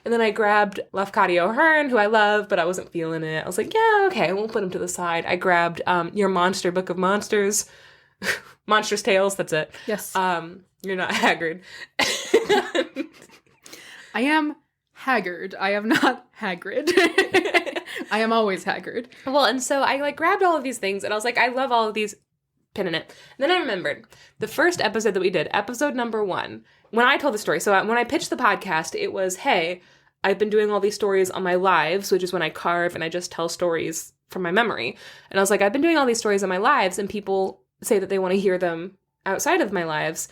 And then I grabbed Lafcadio O'Hearn, who I love, but I wasn't feeling it. I was like, yeah, okay, we'll put him to the side. I grabbed your Monster Book of Monsters. Monstrous Tales, that's it. Yes. You're not Haggard. I am haggard. I am not Hagrid. I am always haggard. Well, and so I like grabbed all of these things, and I was like, I love all of these. Pin in it. And then I remembered the first episode that we did, episode number 1, when I told the story. So when I pitched the podcast, it was, hey, I've been doing all these stories on my lives, which is when I carve and I just tell stories from my memory. And I was like, I've been doing all these stories on my lives, and people say that they want to hear them outside of my lives.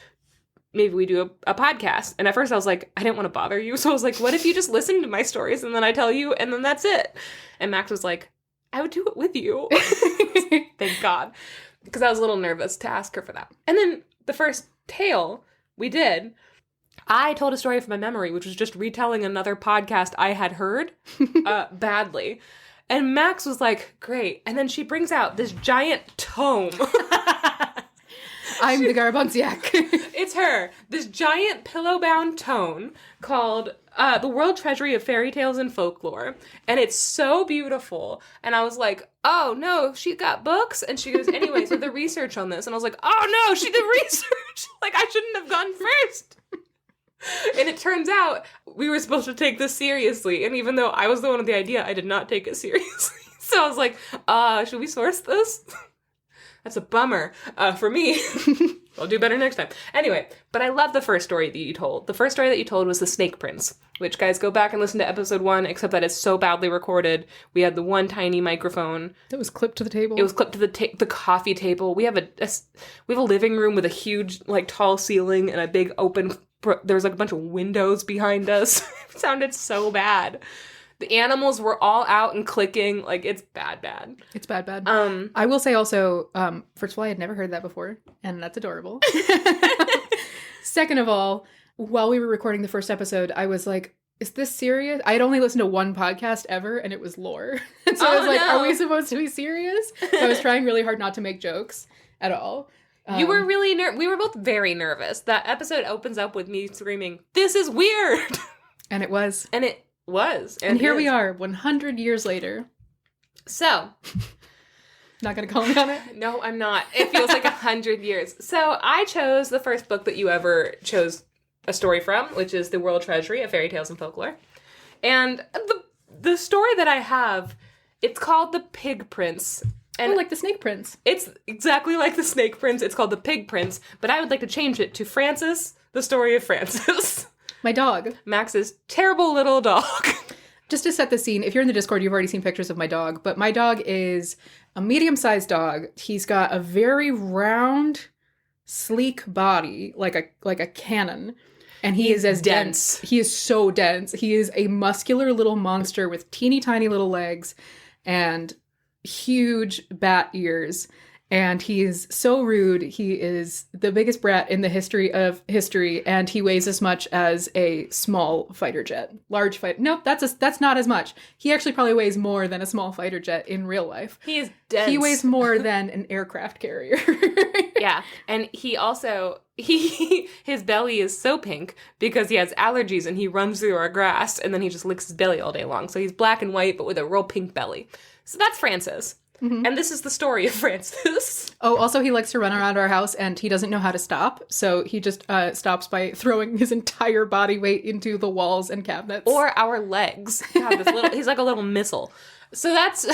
Maybe we do a podcast. And at first I was like, I didn't want to bother you. So I was like, what if you just listen to my stories and then I tell you and then that's it? And Max was like, I would do it with you. Thank God. Because I was a little nervous to ask her for that. And then the first tale we did, I told a story from my memory, which was just retelling another podcast I had heard badly. And Max was like, great. And then she brings out this giant tome. I'm the Garabonciá. It's her. This giant pillow-bound tome called The World Treasury of Fairy Tales and Folklore. And it's so beautiful. And I was like, oh, no, she got books? And she goes, anyway, so the research on this. And I was like, oh, no, she did research. Like, I shouldn't have gone first. And it turns out we were supposed to take this seriously. And even though I was the one with the idea, I did not take it seriously. So I was like, should we source this? That's a bummer for me. I'll do better next time. Anyway, but I love the first story that you told. The first story that you told was The Snake Prince, which, guys, go back and listen to episode 1, except that it's so badly recorded. We had the one tiny microphone. That was clipped to the table. It was clipped to the coffee table. We have a living room with a huge, like, tall ceiling and a big open... There was, like, a bunch of windows behind us. It sounded so bad. The animals were all out and clicking. Like, it's bad. It's bad. I will say also, first of all, I had never heard that before, and that's adorable. Second of all, while we were recording the first episode, I was like, is this serious? I had only listened to one podcast ever, and it was lore. And so I was like, are we supposed to be serious? So I was trying really hard not to make jokes at all. You were really we were both very nervous. That episode opens up with me screaming, this is weird! And it was. And it was. And here we are, 100 years later. So. Not going to comment on it? No, I'm not. It feels like 100 years. So I chose the first book that you ever chose a story from, which is The World Treasury of Fairy Tales and Folklore. And the story that I have, it's called The Pig Prince. And like the Snake Prince. It's exactly like the Snake Prince. It's called The Pig Prince. But I would like to change it to Francis, the story of Francis. My dog. Max's terrible little dog. Just to set the scene, if you're in the Discord, you've already seen pictures of my dog. But my dog is a medium-sized dog. He's got a very round, sleek body, like a cannon. And he is as dense. He is so dense. He is a muscular little monster with teeny tiny little legs and huge bat ears. And he is so rude. He is the biggest brat in the history of history, and he weighs as much as a small fighter jet. Large fighter. Nope, that's not as much. He actually probably weighs more than a small fighter jet in real life. He is dense. He weighs more than an aircraft carrier. Yeah, and he also his belly is so pink because he has allergies and he runs through our grass and then he just licks his belly all day long. So he's black and white but with a real pink belly. So that's Francis. Mm-hmm. And this is the story of Francis. Oh, also he likes to run around our house and he doesn't know how to stop. So he just stops by throwing his entire body weight into the walls and cabinets. Or our legs. God, he's like a little missile. So that's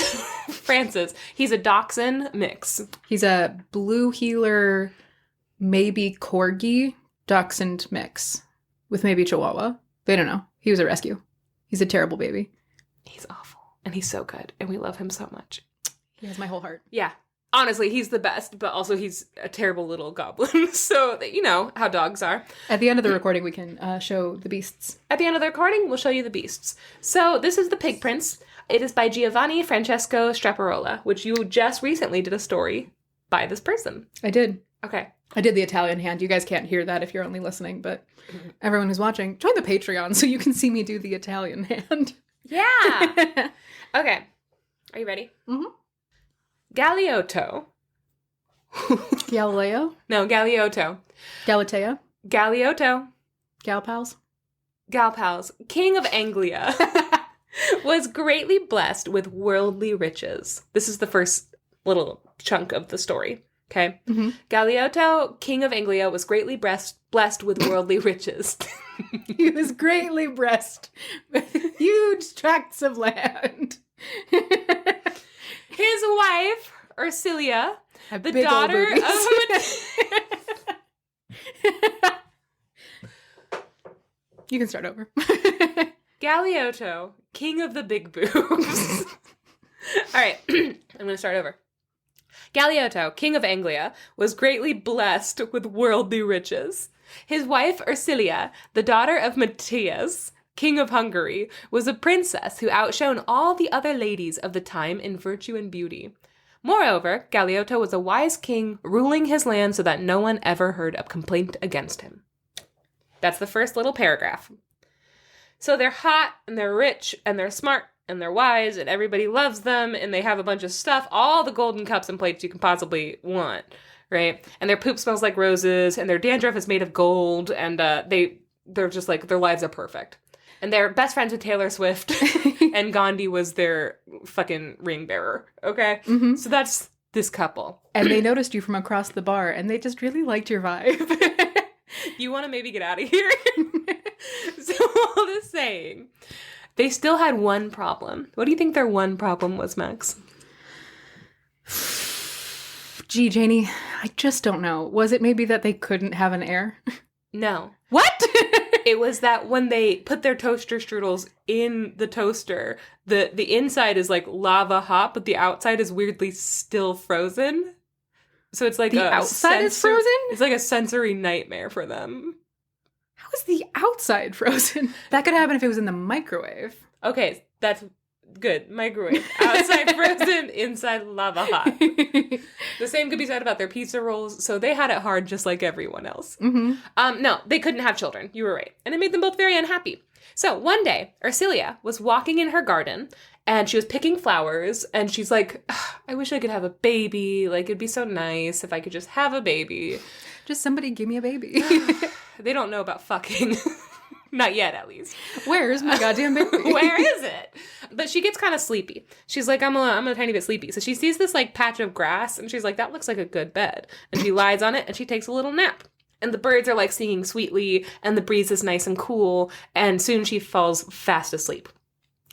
Francis. He's a dachshund mix. He's a blue heeler, maybe corgi dachshund mix with maybe chihuahua. They don't know. He was a rescue. He's a terrible baby. He's awful. And he's so good. And we love him so much. He has my whole heart. Yeah. Honestly, he's the best, but also he's a terrible little goblin. So, you know how dogs are. At the end of the recording, we can show the beasts. At the end of the recording, we'll show you the beasts. So, this is The Pig Prince. It is by Giovanni Francesco Straparola, which you just recently did a story by this person. I did. Okay. I did the Italian hand. You guys can't hear that if you're only listening, but everyone who's watching, join the Patreon so you can see me do the Italian hand. Yeah. Okay. Are you ready? Mm-hmm. Galeotto. Galileo? No, Galeotto. Galatea? Galeotto. Galpals? Galpals, king of Anglia, was greatly blessed with worldly riches. This is the first little chunk of the story. Okay. Mm-hmm. Galeotto, king of Anglia, was greatly blessed with worldly riches. He was greatly blessed with huge tracts of land. His wife, Ursilia, the big old daughter boobies. of... You can start over. Galeotto, king of the big boobs. All right, I'm going to start over. Galeotto, king of Anglia, was greatly blessed with worldly riches. His wife, Ursilia, the daughter of Matthias, king of Hungary, was a princess who outshone all the other ladies of the time in virtue and beauty. Moreover, Galeotto was a wise king, ruling his land so that no one ever heard a complaint against him. That's the first little paragraph. So they're hot, and they're rich, and they're smart, and they're wise, and everybody loves them, and they have a bunch of stuff, all the golden cups and plates you can possibly want, right? And their poop smells like roses, and their dandruff is made of gold, and they're just like, their lives are perfect. And they're best friends with Taylor Swift, and Gandhi was their fucking ring bearer, okay? Mm-hmm. So that's this couple. And they noticed you from across the bar, and they just really liked your vibe. You want to maybe get out of here? So all this saying, they still had one problem. What do you think their one problem was, Max? Gee, Janey, I just don't know. Was it maybe that they couldn't have an heir? No. What? It was that when they put their toaster strudels in the toaster, the inside is like lava hot, but the outside is weirdly still frozen. So it's like the outside is frozen? It's like a sensory nightmare for them. How is the outside frozen? That could happen if it was in the microwave. Okay, that's good. Microwave. Outside frozen, inside lava hot. The same could be said about their pizza rolls. So they had it hard just like everyone else. Mm-hmm. No, they couldn't have children. You were right. And it made them both very unhappy. So one day, Ursilia was walking in her garden and she was picking flowers and she's like, I wish I could have a baby. Like, it'd be so nice if I could just have a baby. Just somebody give me a baby. They don't know about fucking. Not yet, at least. Where's my goddamn baby? Where is it? But she gets kind of sleepy. She's like, I'm a tiny bit sleepy. So she sees this like patch of grass and she's like, that looks like a good bed. And she lies on it and she takes a little nap. And the birds are like singing sweetly and the breeze is nice and cool. And soon she falls fast asleep.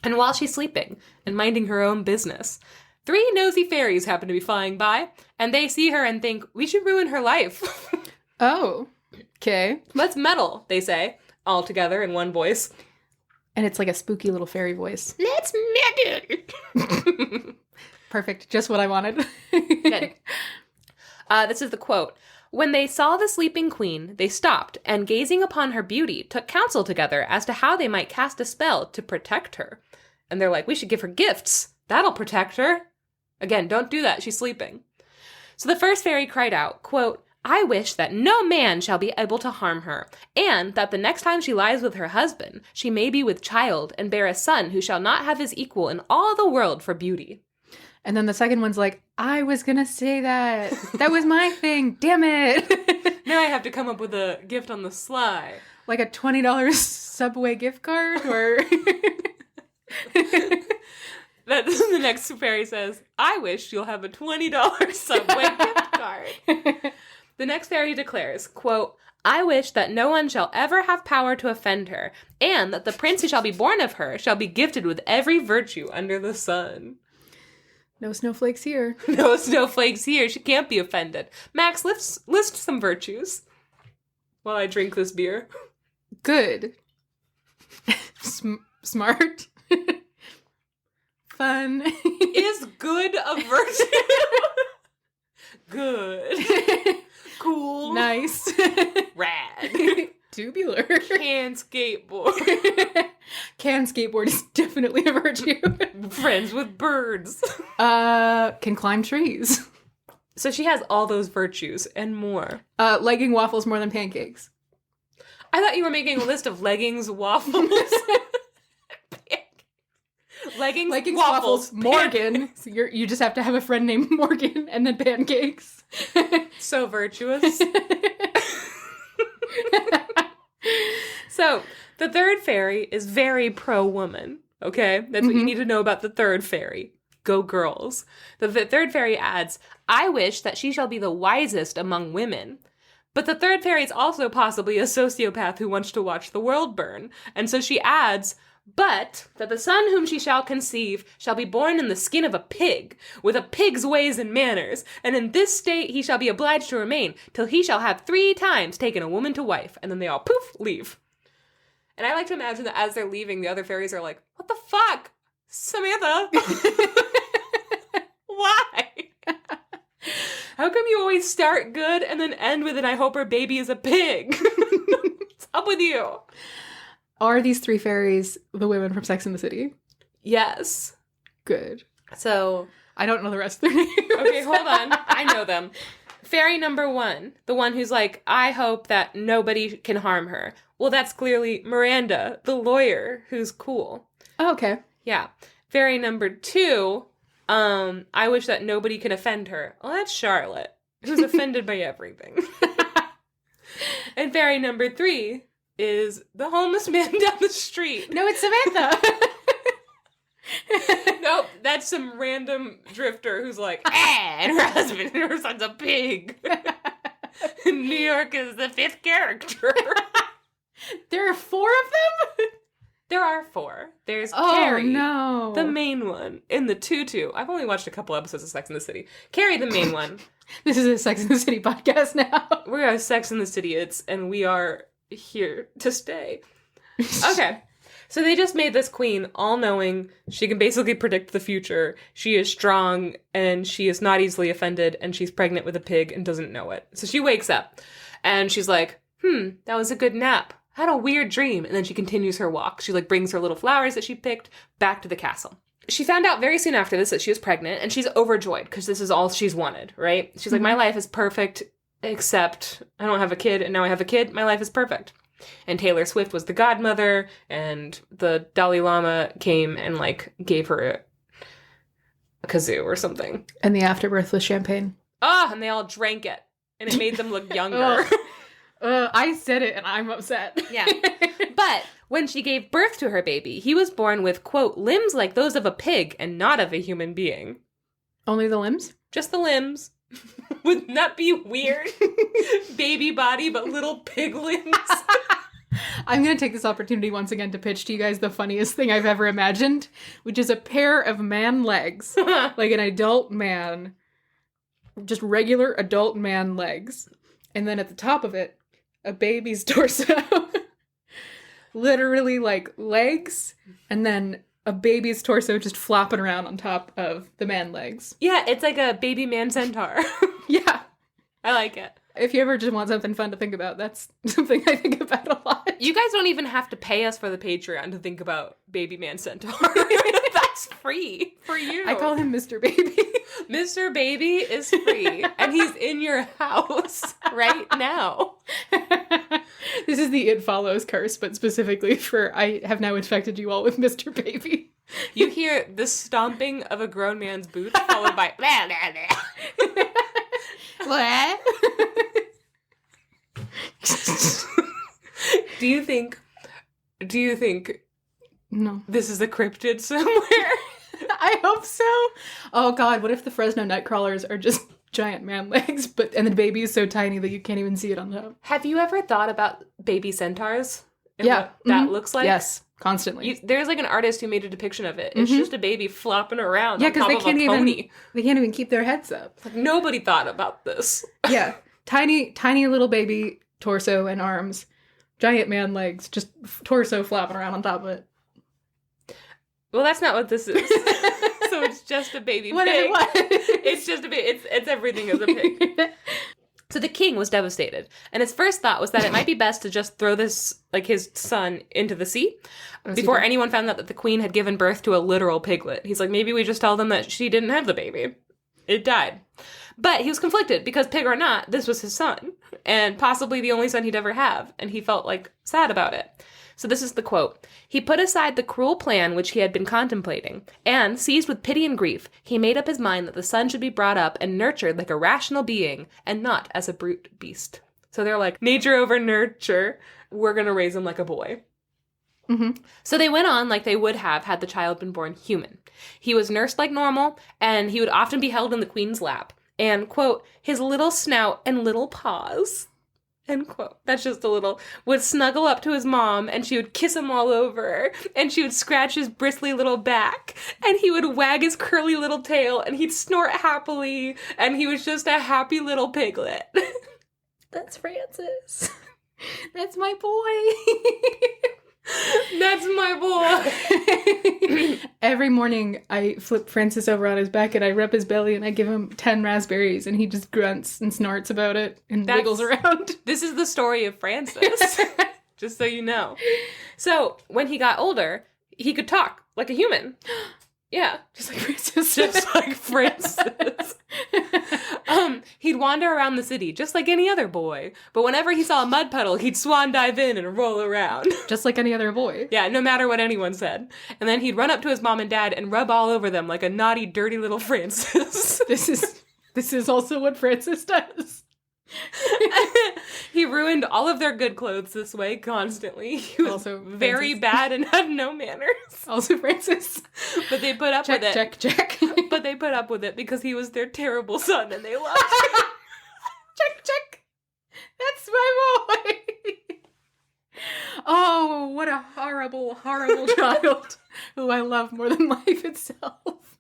And while she's sleeping and minding her own business, 3 nosy fairies happen to be flying by and they see her and think, we should ruin her life. Oh, okay. Let's meddle, they say. All together in one voice. And it's like a spooky little fairy voice. Let's meddle. Perfect. Just what I wanted. Good. This is the quote. When they saw the sleeping queen, they stopped, and gazing upon her beauty, took counsel together as to how they might cast a spell to protect her. And they're like, we should give her gifts. That'll protect her. Again, don't do that. She's sleeping. So the first fairy cried out, quote, I wish that no man shall be able to harm her, and that the next time she lies with her husband, she may be with child and bear a son who shall not have his equal in all the world for beauty. And then the second one's like, I was gonna say that. That was my thing. Damn it. Now I have to come up with a gift on the sly. Like a $20 Subway gift card, or... That the next fairy says, I wish you'll have a $20 Subway gift card. The next fairy declares, quote, I wish that no one shall ever have power to offend her, and that the prince who shall be born of her shall be gifted with every virtue under the sun. No snowflakes here. No snowflakes here. She can't be offended. Max, list some virtues while I drink this beer. Good. Smart. Fun. Is good a virtue? Good. Cool. Nice. Rad. Tubular. Can skateboard. Can skateboard is definitely a virtue. Friends with birds. Can climb trees. So she has all those virtues and more. Legging waffles more than pancakes. I thought you were making a list of leggings, waffles. Leggings, waffles, Morgan. So you just have to have a friend named Morgan and then pancakes. So virtuous. So, the third fairy is very pro-woman, okay? That's what you need to know about the third fairy. Go girls. The third fairy adds, I wish that she shall be the wisest among women. But the third fairy is also possibly a sociopath who wants to watch the world burn. And so she adds, but that the son whom she shall conceive shall be born in the skin of a pig, with a pig's ways and manners, and in this state he shall be obliged to remain, till he shall have 3 times taken a woman to wife, and then they all poof, leave. And I like to imagine that as they're leaving, the other fairies are like, what the fuck? Samantha? Why? How come you always start good and then end with, and I hope her baby is a pig? What's up with you? Are these 3 fairies the women from Sex and the City? Yes. Good. So, I don't know the rest of their names. okay, hold on. I know them. Fairy number 1, the one who's like, I hope that nobody can harm her. Well, that's clearly Miranda, the lawyer, who's cool. Oh, okay. Yeah. Fairy number 2, I wish that nobody can offend her. Well, that's Charlotte, who's offended by everything. And fairy number 3 is the homeless man down the street. No, it's Samantha. Nope, that's some random drifter who's like, and her husband and her son's a pig. New York is the 5th character. There are 4 of them? There are 4. There's Carrie, no. the main one, in the tutu. I've only watched a couple episodes of Sex and the City. Carrie, the main one. This is a Sex and the City podcast now. We're Sex and the City-its, and we are here to stay. Okay. So they just made this queen all-knowing. She can basically predict the future. She is strong, and she is not easily offended, and she's pregnant with a pig and doesn't know it. So she wakes up, and she's like, that was a good nap. I had a weird dream. And then she continues her walk. She brings her little flowers that she picked back to the castle. She found out very soon after this that she was pregnant, and she's overjoyed because this is all she's wanted, right? She's like, my life is perfect, except I don't have a kid, and now I have a kid. My life is perfect. And Taylor Swift was the godmother, and the Dalai Lama came and gave her a kazoo or something. And the afterbirth was champagne. And they all drank it, and it made them look younger. I said it, and I'm upset. Yeah. But when she gave birth to her baby, he was born with, quote, limbs like those of a pig and not of a human being. Only the limbs? Just the limbs. Wouldn't that be weird? Baby body, but little pig limbs. I'm going to take this opportunity once again to pitch to you guys the funniest thing I've ever imagined, which is a pair of man legs. Like an adult man. Just regular adult man legs. And then at the top of it, a baby's torso. Literally legs, and then a baby's torso just flopping around on top of the man legs. Yeah, it's like a baby man centaur. Yeah. I like it. If you ever just want something fun to think about, that's something I think about a lot. You guys don't even have to pay us for the Patreon to think about baby man centaur. That's free for you. I call him Mr. Baby. Mr. Baby is free, and he's in your house right now. This is the It Follows curse, but specifically for I have now infected you all with Mr. Baby. You hear the stomping of a grown man's boots followed by blah, blah, blah. What? Do you think No. this is a cryptid somewhere? I hope so. Oh god, what if the Fresno Nightcrawlers are just giant man legs, and the baby is so tiny that you can't even see it on top? Have you ever thought about baby centaurs? And Yeah. what that looks like? Yes, constantly. There's an artist who made a depiction of it. It's just a baby flopping around Yeah, on because top of a pony. they can't even keep their heads up. Nobody thought about this. Yeah. Tiny little baby torso and arms. Giant man legs, just torso flopping around on top of it. Well, that's not what this is. So it's just a baby pig. What if it was? It's just a baby. It's everything as a pig. So the king was devastated, and his first thought was that it might be best to just throw this, like, his son into the sea before anyone found out that the queen had given birth to a literal piglet. He's like, maybe we just tell them that she didn't have the baby. It died. But he was conflicted because, pig or not, this was his son, and possibly the only son he'd ever have, and he felt, like, sad about it. So this is the quote. He put aside the cruel plan which he had been contemplating, and, seized with pity and grief, he made up his mind that the son should be brought up and nurtured like a rational being, and not as a brute beast. So they're like, nature over nurture. We're going to raise him like a boy. Mm-hmm. So they went on like they would have had the child been born human. He was nursed like normal, and he would often be held in the queen's lap. And, quote, his little snout and little paws, end quote. That's just a little, would snuggle up to his mom, and she would kiss him all over, and she would scratch his bristly little back, and he would wag his curly little tail, and he'd snort happily, and he was just a happy little piglet. That's Francis. That's my boy. That's my boy. Every morning I flip Francis over on his back and I rub his belly and I give him 10 raspberries and he just grunts and snorts about it and wiggles around. This is the story of Francis, just so you know. So when he got older, he could talk like a human. Yeah. Just like Francis. Just like Francis. He'd wander around the city just like any other boy. But whenever he saw a mud puddle, he'd swan dive in and roll around. Just like any other boy. Yeah, no matter what anyone said. And then he'd run up to his mom and dad and rub all over them like a naughty, dirty little Francis. This is also what Francis does. He ruined all of their good clothes this way constantly. He was Also very bad and had no manners. Also Francis. But they put up with it. Check. But they put up with it because he was their terrible son and they loved him. Check. That's my boy. Oh, what a horrible, horrible child who I love more than life itself.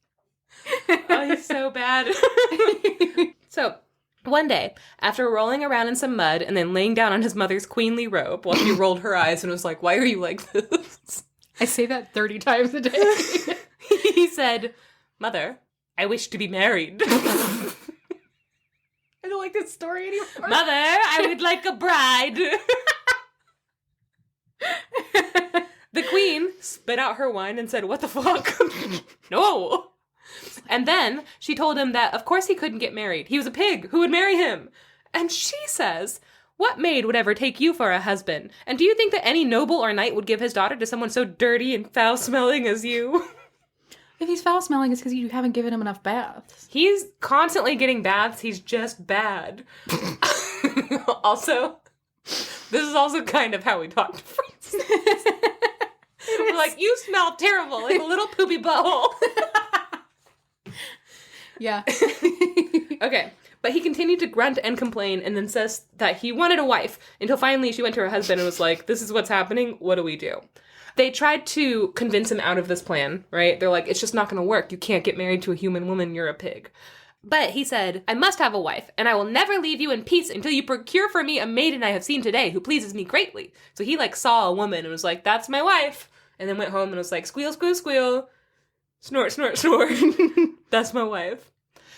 Oh, he's so bad. So, one day, after rolling around in some mud and then laying down on his mother's queenly robe while she rolled her eyes and was like, why are you like this? I say that 30 times a day. He said, Mother, I wish to be married. I don't like this story anymore. Mother, I would like a bride. The queen spit out her wine and said, what the fuck? No. And then she told him that, of course, he couldn't get married. He was a pig. Who would marry him? And she says, what maid would ever take you for a husband? And do you think that any noble or knight would give his daughter to someone so dirty and foul-smelling as you? If he's foul-smelling, it's because you haven't given him enough baths. He's constantly getting baths. He's just bad. Also, this is also kind of how we talk to Francis. We're like, you smell terrible, like a little poopy butthole. Yeah. Okay, but he continued to grunt and complain and then says that he wanted a wife until finally she went to her husband and was like, this is what's happening, what do we do? They tried to convince him out of this plan, right? They're like, it's just not going to work. You can't get married to a human woman, you're a pig. But he said, I must have a wife, and I will never leave you in peace until you procure for me a maiden I have seen today who pleases me greatly. So he, like, saw a woman and was like, that's my wife. And then went home and was like, squeal, squeal, squeal. Snort, snort, snort. That's my wife.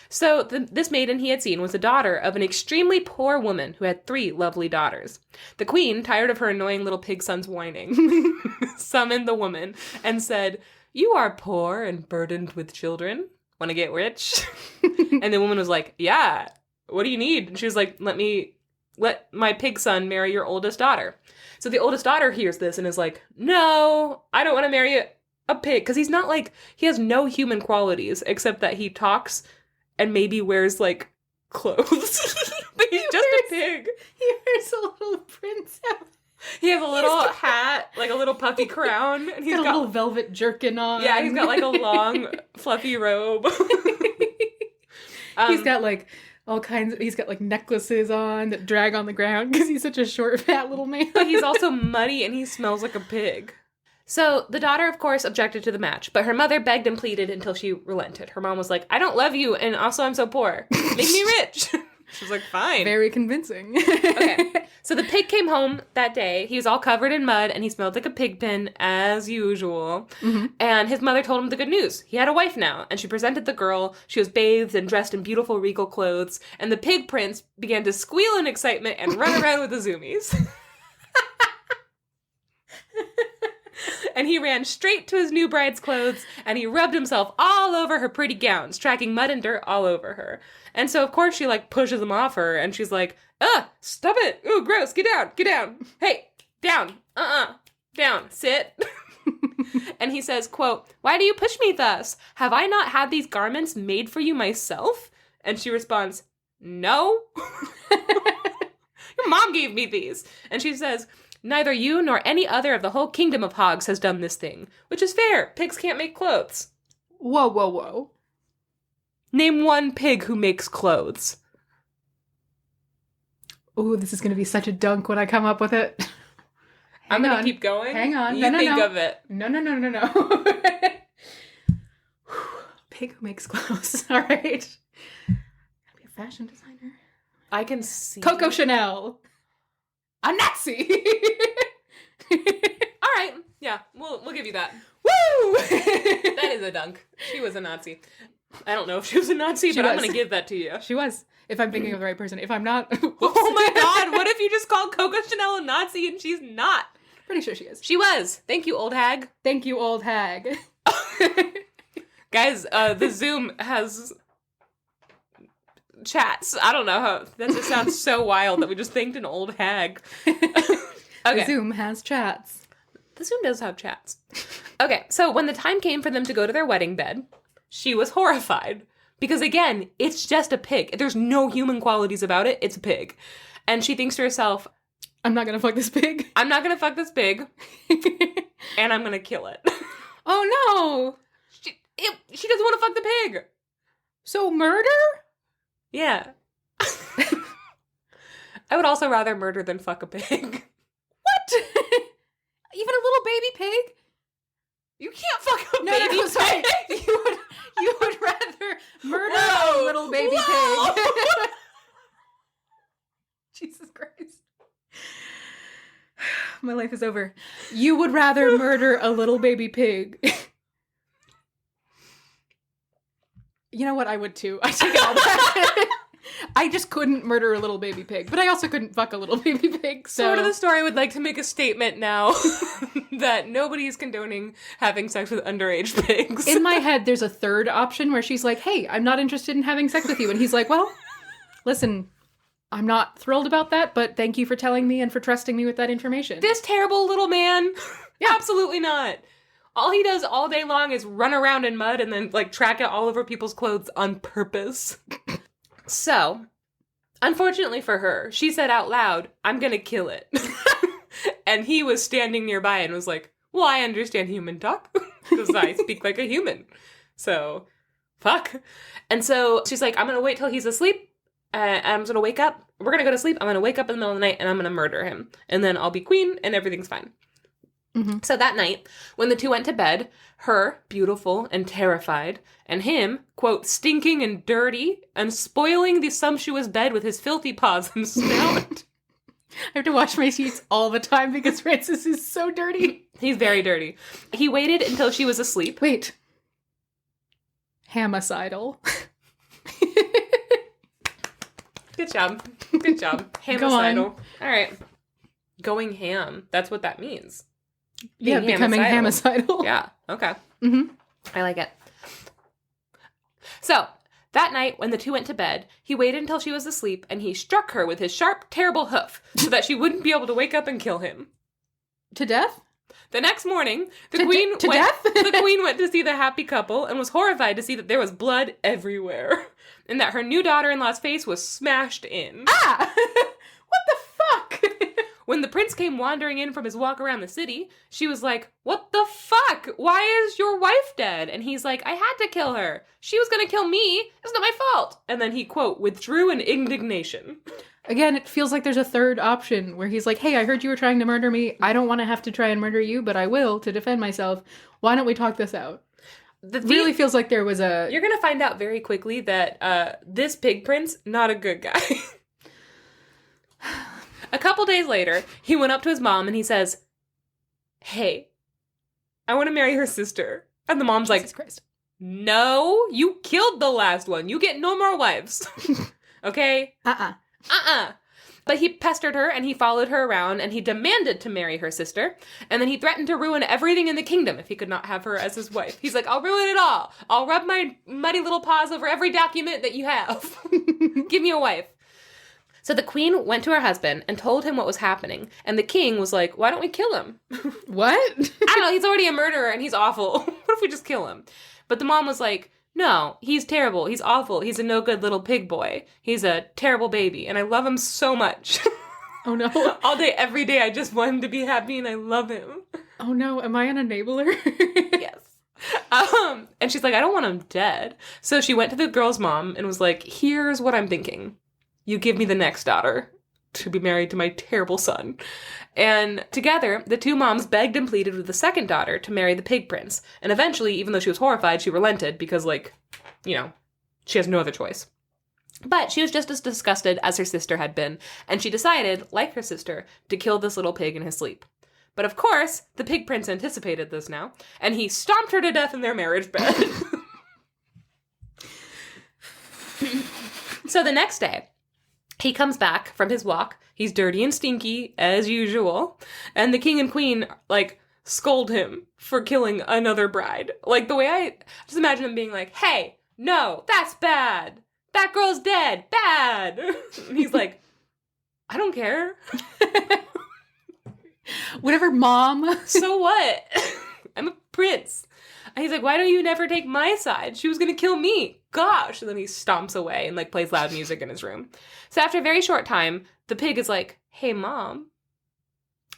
So this maiden he had seen was the daughter of an extremely poor woman who had 3 lovely daughters. The queen, tired of her annoying little pig son's whining, summoned the woman and said, you are poor and burdened with children. Want to get rich? And the woman was like, yeah, what do you need? And she was like, let my pig son marry your oldest daughter. So the oldest daughter hears this and is like, no, I don't want to marry a pig. Because he's not like, he has no human qualities except that he talks and maybe wears, like, clothes. But he's just a pig. He wears a little prince outfit. He has a little hat, like a little puffy crown. And He's got a little velvet jerkin on. Yeah, he's got, like, a long, fluffy robe. He's got, like, all kinds of... He's got, like, necklaces on that drag on the ground because he's such a short, fat little man. But he's also muddy and he smells like a pig. So the daughter, of course, objected to the match, but her mother begged and pleaded until she relented. Her mom was like, I don't love you, and also I'm so poor. Make me rich. She's like, fine. Very convincing. Okay. So the pig came home that day. He was all covered in mud and he smelled like a pig pen as usual. Mm-hmm. And his mother told him the good news. He had a wife now. And she presented the girl. She was bathed and dressed in beautiful regal clothes. And the pig prince began to squeal in excitement and run around with the zoomies. And he ran straight to his new bride's clothes, and he rubbed himself all over her pretty gowns, tracking mud and dirt all over her. And so, of course, she, like, pushes him off her, and she's like, stop it! Ooh, gross, get down! Hey, down! Down, sit! And he says, quote, why do you push me thus? Have I not had these garments made for you myself? And she responds, no. Your mom gave me these. And she says, neither you nor any other of the whole kingdom of hogs has done this thing. Which is fair. Pigs can't make clothes. Whoa. Name one pig who makes clothes. Ooh, this is going to be such a dunk when I come up with it. I'm going to keep going. Hang on. You think of it. No. Pig who makes clothes. All right. Gotta be a fashion designer. I can see. Coco Chanel. A Nazi! All right. Yeah, we'll give you that. Woo! That is a dunk. She was a Nazi. I don't know if she was a Nazi, but I'm going to give that to you. She was. If I'm thinking of the right person. If I'm not... Oh my god, what if you just called Coco Chanel a Nazi and she's not? Pretty sure she is. She was. Thank you, old hag. Thank you, old hag. Guys, the Zoom has... chats. I don't know how... That just sounds so wild that we just thanked an old hag. Okay. The Zoom has chats. The Zoom does have chats. Okay, so when the time came for them to go to their wedding bed, she was horrified. Because again, it's just a pig. There's no human qualities about it. It's a pig. And she thinks to herself... I'm not gonna fuck this pig. I'm not gonna fuck this pig. And I'm gonna kill it. Oh no! She doesn't want to fuck the pig. So murder? Yeah. I would also rather murder than fuck a pig. What? Even a little baby pig? You can't fuck a baby pig. Sorry. You would rather murder a little baby pig. Jesus Christ. My life is over. You would rather murder a little baby pig. You know what? I would too. I take it all back. I just couldn't murder a little baby pig, but I also couldn't fuck a little baby pig. So Sword of the Story would like to make a statement now that nobody is condoning having sex with underage pigs. In my head, there's a third option where she's like, hey, I'm not interested in having sex with you. And he's like, well, listen, I'm not thrilled about that, but thank you for telling me and for trusting me with that information. This terrible little man? Yeah. Absolutely not. All he does all day long is run around in mud and then, like, track it all over people's clothes on purpose. So, unfortunately for her, she said out loud, I'm gonna kill it. And he was standing nearby and was like, well, I understand human talk, because I speak like a human. So, fuck. And so she's like, I'm gonna wait till he's asleep, I'm gonna wake up, we're gonna go to sleep, I'm gonna wake up in the middle of the night, and I'm gonna murder him. And then I'll be queen, and everything's fine. Mm-hmm. So that night, when the two went to bed, her, beautiful and terrified, and him, quote, stinking and dirty, and spoiling the sumptuous bed with his filthy paws and snout. I have to wash my sheets all the time because Francis is so dirty. He's very dirty. He waited until she was asleep. Wait. Hamicidal. Good job. Good job. Hamicidal. All right. Going ham. That's what that means. Yeah, becoming hamicidal. Yeah, okay. Mm-hmm. I like it. So, that night, when the two went to bed, he waited until she was asleep, and he struck her with his sharp, terrible hoof, so that she wouldn't be able to wake up and kill him. To death? The next morning, the queen went to see the happy couple, and was horrified to see that there was blood everywhere, and that her new daughter-in-law's face was smashed in. Ah! What the fuck? When the prince came wandering in from his walk around the city, she was like, what the fuck? Why is your wife dead? And he's like, I had to kill her. She was gonna kill me. It's not my fault. And then he, quote, withdrew in indignation. Again, it feels like there's a third option where he's like, hey, I heard you were trying to murder me. I don't want to have to try and murder you, but I will to defend myself. Why don't we talk this out? really feels like there was a... You're going to find out very quickly that this pig prince, not a good guy. A couple days later, he went up to his mom and he says, hey, I want to marry her sister. And the mom's Jesus like, Christ. no, you killed the last one. You get no more wives. Okay? But he pestered her and he followed her around and he demanded to marry her sister. And then he threatened to ruin everything in the kingdom if he could not have her as his wife. He's like, I'll ruin it all. I'll rub my muddy little paws over every document that you have. Give me a wife. So the queen went to her husband and told him what was happening. And the king was like, why don't we kill him? What? I don't know. He's already a murderer and he's awful. What if we just kill him? But the mom was like, no, he's terrible. He's awful. He's a no good little pig boy. He's a terrible baby. And I love him so much. Oh, no. All day, every day, I just want him to be happy and I love him. Oh, no. Am I an enabler? Yes. And she's like, I don't want him dead. So she went to the girl's mom and was like, here's what I'm thinking. You give me the next daughter to be married to my terrible son. And together, the two moms begged and pleaded with the second daughter to marry the pig prince. And eventually, even though she was horrified, she relented because, she has no other choice. But she was just as disgusted as her sister had been, and she decided, like her sister, to kill this little pig in his sleep. But of course, the pig prince anticipated this now, and he stomped her to death in their marriage bed. So the next day, he comes back from his walk. He's dirty and stinky, as usual. And the king and queen, scold him for killing another bride. Like, the way I just imagine him being like, hey, no, that's bad. That girl's dead. Bad. And he's like, I don't care. Whatever, mom. So what? I'm a prince. And he's like, why don't you never take my side? She was going to kill me. Gosh. And then he stomps away and plays loud music in his room. So after a very short time, the pig is like, hey, mom,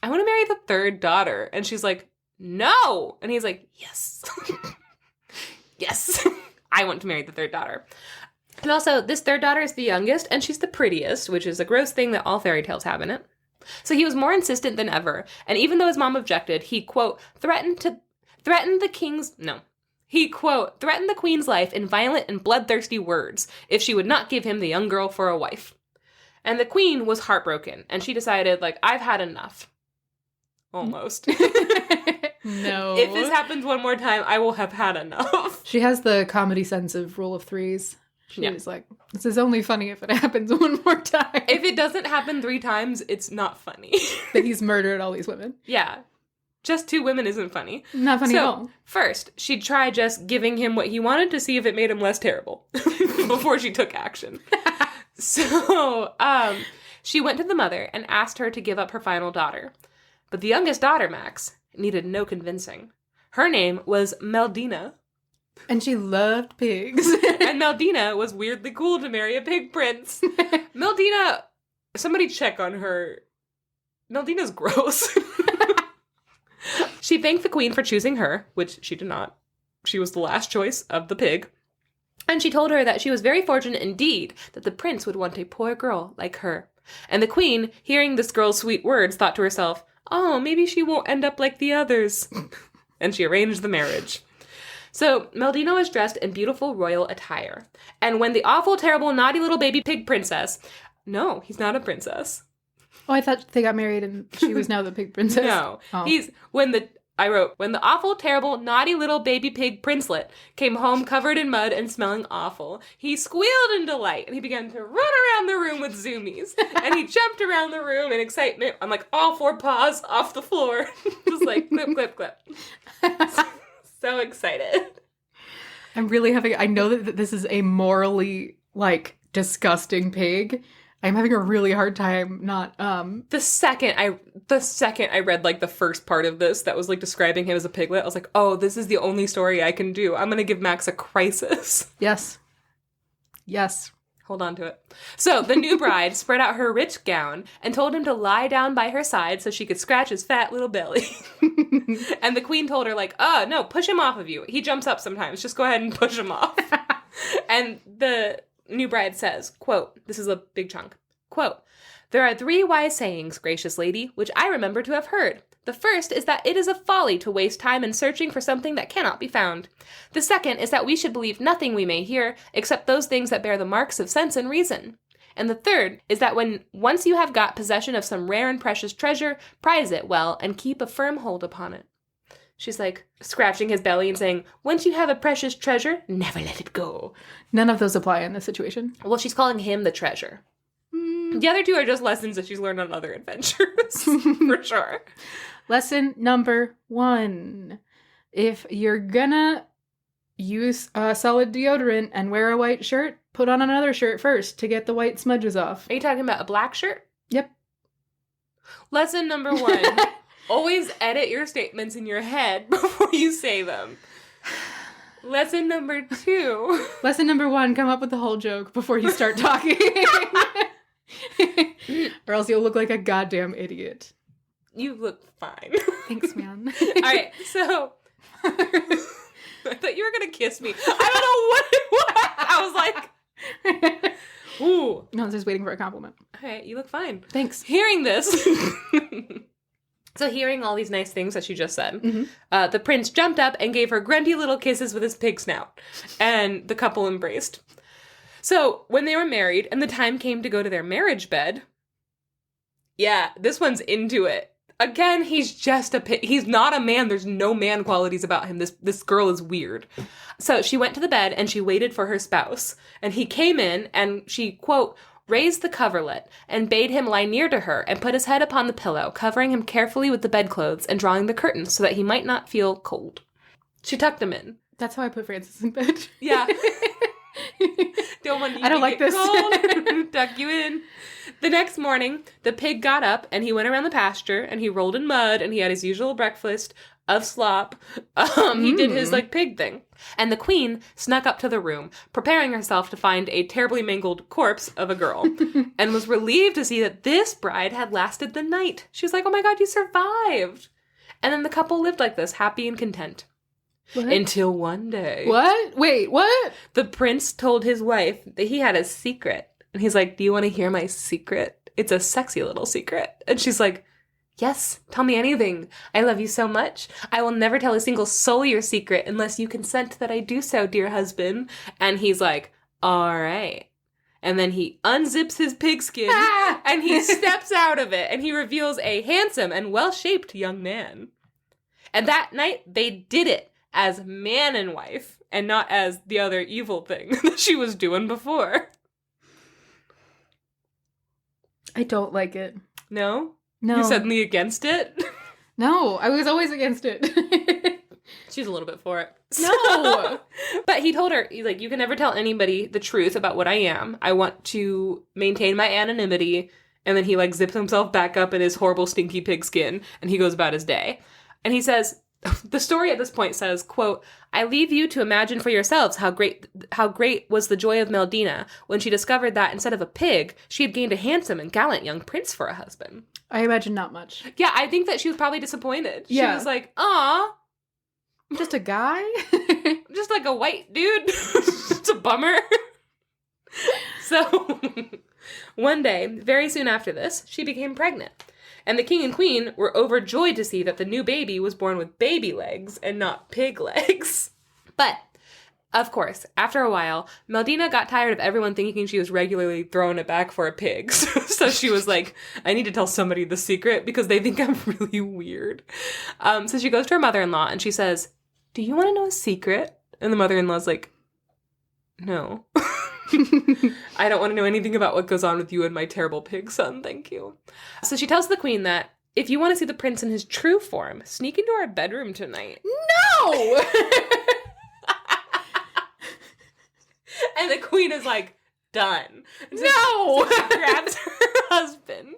I want to marry the third daughter. And she's like, no. And he's like, yes. Yes. I want to marry the third daughter. And also, this third daughter is the youngest, and she's the prettiest, which is a gross thing that all fairy tales have in it. So he was more insistent than ever. And even though his mom objected, he, quote, threatened the queen's life in violent and bloodthirsty words if she would not give him the young girl for a wife. And the queen was heartbroken, and she decided, I've had enough. Almost. No. If this happens one more time, I will have had enough. She has the comedy sense of rule of threes. She's like, this is only funny if it happens one more time. If it doesn't happen 3 times, it's not funny. That he's murdered all these women. Yeah. Just 2 women isn't funny. Not funny at all. First, she'd try just giving him what he wanted to see if it made him less terrible before she took action. So, she went to the mother and asked her to give up her final daughter. But the youngest daughter, Max, needed no convincing. Her name was Meldina. And she loved pigs. And Meldina was weirdly cool to marry a pig prince. Meldina, somebody check on her. Meldina's gross. She thanked the queen for choosing her, which she did not. She was the last choice of the pig. And she told her that she was very fortunate indeed that the prince would want a poor girl like her. And the queen, hearing this girl's sweet words, thought to herself, oh, maybe she won't end up like the others. And she arranged the marriage. So Meldina was dressed in beautiful royal attire. And when the awful, terrible, naughty little baby pig princess... No, he's not a princess. Oh, I thought they got married and she was now the pig princess. No. Oh. When the awful, terrible, naughty little baby pig princelet came home covered in mud and smelling awful, he squealed in delight and he began to run around the room with zoomies. And he jumped around the room in excitement on all 4 paws off the floor. Just clip, clip, clip. So excited. I'm really I know that this is a morally, disgusting pig. I'm having a really hard time not, The second I read, the first part of this that was, describing him as a piglet, I was like, oh, this is the only story I can do. I'm gonna give Max a crisis. Yes. Yes. Hold on to it. So, the new bride spread out her rich gown and told him to lie down by her side so she could scratch his fat little belly. And the queen told her, oh, no, push him off of you. He jumps up sometimes. Just go ahead and push him off. And the new bride says, quote, this is a big chunk, quote, there are 3 wise sayings, gracious lady, which I remember to have heard. The first is that it is a folly to waste time in searching for something that cannot be found. The second is that we should believe nothing we may hear, except those things that bear the marks of sense and reason. And the third is that when once you have got possession of some rare and precious treasure, prize it well and keep a firm hold upon it. She's like scratching his belly and saying, once you have a precious treasure, never let it go. None of those apply in this situation. Well, she's calling him the treasure. The other two are just lessons that she's learned on other adventures, for sure. Lesson number 1. If you're gonna use a solid deodorant and wear a white shirt, put on another shirt first to get the white smudges off. Are you talking about a black shirt? Yep. Lesson number 1. Always edit your statements in your head before you say them. Lesson number 2. Lesson number 1, come up with the whole joke before you start talking. Or else you'll look like a goddamn idiot. You look fine. Thanks, man. All right, so I thought you were going to kiss me. I don't know what it was. I was like, ooh. No, I was just waiting for a compliment. All right, you look fine. Thanks. Hearing this... So hearing all these nice things that she just said, the prince jumped up and gave her grunty little kisses with his pig snout, and the couple embraced. So when they were married and the time came to go to their marriage bed, yeah, this one's into it. Again, he's just a pig. He's not a man. There's no man qualities about him. This girl is weird. So she went to the bed and she waited for her spouse, and he came in and she, quote, raised the coverlet, and bade him lie near to her, and put his head upon the pillow, covering him carefully with the bedclothes, and drawing the curtains so that he might not feel cold. She tucked him in. That's how I put Francis in bed. Yeah. Don't want you I don't to like get this. cold. Tuck you in. The next morning, the pig got up, and he went around the pasture, and he rolled in mud, and he had his usual breakfast of slop. He did his, pig thing. And the queen snuck up to the room, preparing herself to find a terribly mangled corpse of a girl, and was relieved to see that this bride had lasted the night. She was like, oh my god, you survived. And then the couple lived like this, happy and content. What? Until one day. What? Wait, what? The prince told his wife that he had a secret. And he's like, do you want to hear my secret? It's a sexy little secret. And she's like, yes, tell me anything. I love you so much. I will never tell a single soul your secret unless you consent that I do so, dear husband. And he's like, all right. And then he unzips his pigskin and he steps out of it and he reveals a handsome and well-shaped young man. And that night they did it as man and wife and not as the other evil thing that she was doing before. I don't like it. No? No. You're suddenly against it? No, I was always against it. She's a little bit for it. No! But he told her, he's like, you can never tell anybody the truth about what I am. I want to maintain my anonymity. And then he zips himself back up in his horrible stinky pigskin and he goes about his day. And he says, the story at this point says, quote, I leave you to imagine for yourselves how great was the joy of Meldina when she discovered that instead of a pig, she had gained a handsome and gallant young prince for a husband. I imagine not much. Yeah, I think that she was probably disappointed. Yeah. She was like, aw. Just a guy? Just like a white dude. It's a bummer. So, one day, very soon after this, she became pregnant. And the king and queen were overjoyed to see that the new baby was born with baby legs and not pig legs. But, of course, after a while, Meldina got tired of everyone thinking she was regularly throwing it back for a pig. So she was like, I need to tell somebody the secret because they think I'm really weird. So she goes to her mother-in-law and she says, do you want to know a secret? And the mother-in-law's like, no. I don't want to know anything about what goes on with you and my terrible pig son, thank you. So she tells the queen that if you want to see the prince in his true form, sneak into our bedroom tonight. No! And the queen is like, done. No! So she grabs her husband.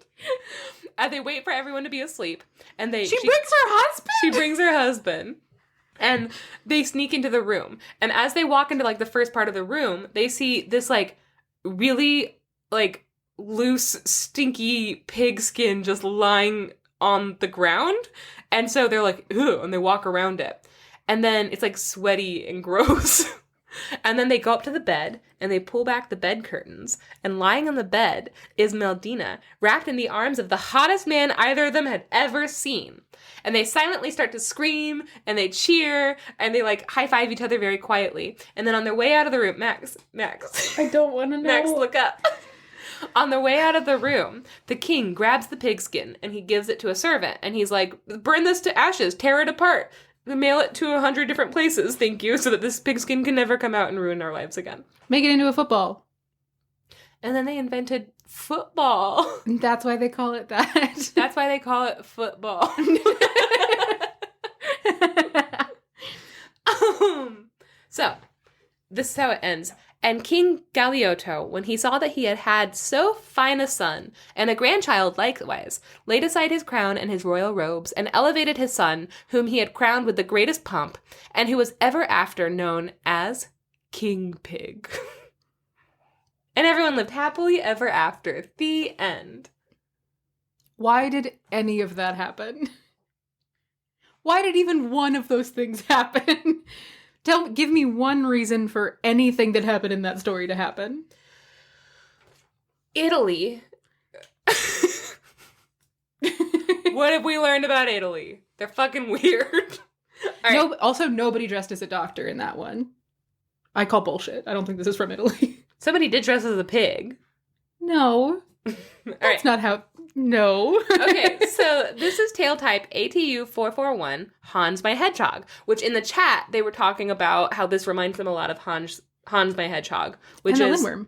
And they wait for everyone to be asleep. And She brings her husband? She brings her husband. And they sneak into the room. And as they walk into, the first part of the room, they see this, really, loose, stinky pig skin just lying on the ground. And so they're like, ew, and they walk around it. And then it's, sweaty and gross. And then they go up to the bed, and they pull back the bed curtains, and lying on the bed is Meldina, wrapped in the arms of the hottest man either of them had ever seen. And they silently start to scream, and they cheer, and they, like, high-five each other very quietly. And then on their way out of the room, Max. I don't want to know. Max, look up. On their way out of the room, the king grabs the pigskin, and he gives it to a servant, and he's like, burn this to ashes, tear it apart. Mail it to 100 different places, thank you, so that this pigskin can never come out and ruin our lives again. Make it into a football. And then they invented football. That's why they call it that. That's why they call it football. So, this is how it ends. And King Galeotto, when he saw that he had had so fine a son, and a grandchild likewise, laid aside his crown and his royal robes, and elevated his son, whom he had crowned with the greatest pomp, and who was ever after known as King Pig. And everyone lived happily ever after. The end. Why did any of that happen? Why did even one of those things happen? Give me one reason for anything that happened in that story to happen. Italy. What have we learned about Italy? They're fucking weird. All right. Also, nobody dressed as a doctor in that one. I call bullshit. I don't think this is from Italy. Somebody did dress as a pig. No. That's not how... No. Okay, so this is tale type ATU441, Hans my Hedgehog, which in the chat, they were talking about how this reminds them a lot of Hans my Hedgehog, which and is... the Lindworm.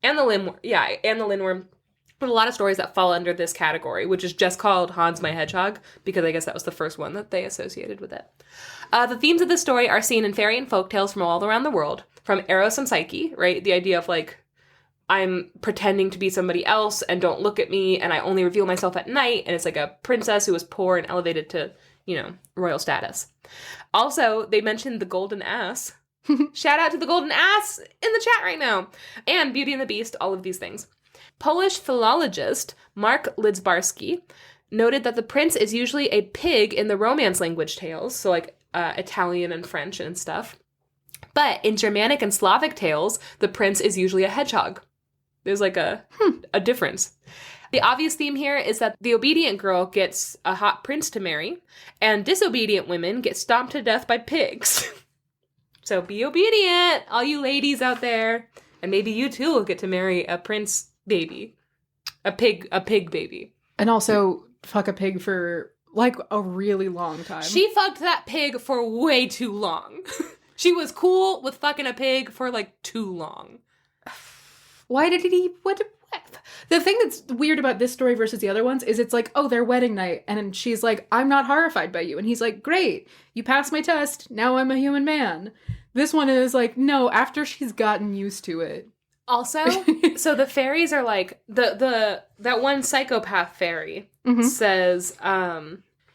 And the Lindworm. Yeah, and the Lindworm. There's a lot of stories that fall under this category, which is just called Hans my Hedgehog, because I guess that was the first one that they associated with it. The themes of this story are seen in fairy and folk tales from all around the world, from Eros and Psyche, right? The idea of, like, I'm pretending to be somebody else and don't look at me and I only reveal myself at night, and it's like a princess who was poor and elevated to, royal status. Also, they mentioned the golden ass. Shout out to the golden ass in the chat right now. And Beauty and the Beast, all of these things. Polish philologist Mark Lidzbarski noted that the prince is usually a pig in the Romance language tales, so like Italian and French and stuff. But in Germanic and Slavic tales, the prince is usually a hedgehog. There's like a difference. The obvious theme here is that the obedient girl gets a hot prince to marry, and disobedient women get stomped to death by pigs. So be obedient, all you ladies out there. And maybe you too will get to marry a prince baby. A pig baby. And also fuck a pig for like a really long time. She fucked that pig for way too long. She was cool with fucking a pig for like too long. Why did he... What? The thing that's weird about this story versus the other ones is it's like, oh, their wedding night. And she's like, I'm not horrified by you. And he's like, great, you passed my test. Now I'm a human man. This one is like, no, after she's gotten used to it. Also, so the fairies are like, that one psychopath fairy says,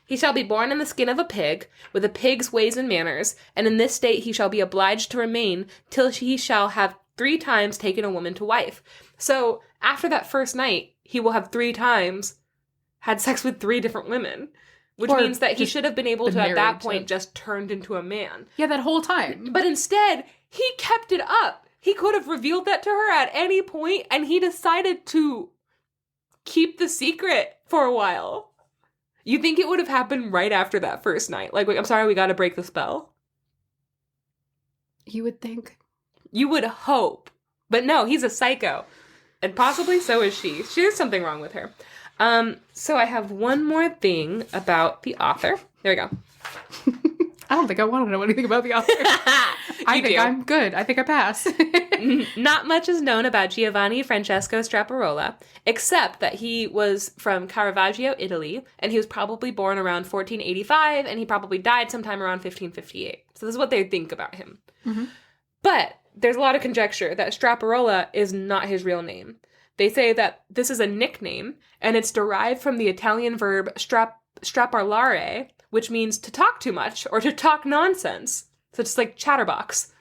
he shall be born in the skin of a pig, with a pig's ways and manners, and in this state he shall be obliged to remain till he shall have 3 times taken a woman to wife. So after that first night, he will have 3 times had sex with 3 different women, which means that he should have been able to, at that point, just turned into a man. Yeah, that whole time. But instead, he kept it up. He could have revealed that to her at any point, and he decided to keep the secret for a while. You think it would have happened right after that first night? Like, I'm sorry, we gotta break the spell? You would think. You would hope. But no, he's a psycho. And possibly so is she. There's something wrong with her. So I have one more thing about the author. There we go. I don't think I want to know anything about the author. I think I'm good. I think I pass. Not much is known about Giovanni Francesco Straparola, except that he was from Caravaggio, Italy, and he was probably born around 1485, and he probably died sometime around 1558. So this is what they think about him. Mm-hmm. But there's a lot of conjecture that Straparola is not his real name. They say that this is a nickname, and it's derived from the Italian verb straparlare, which means to talk too much or to talk nonsense. So it's like chatterbox.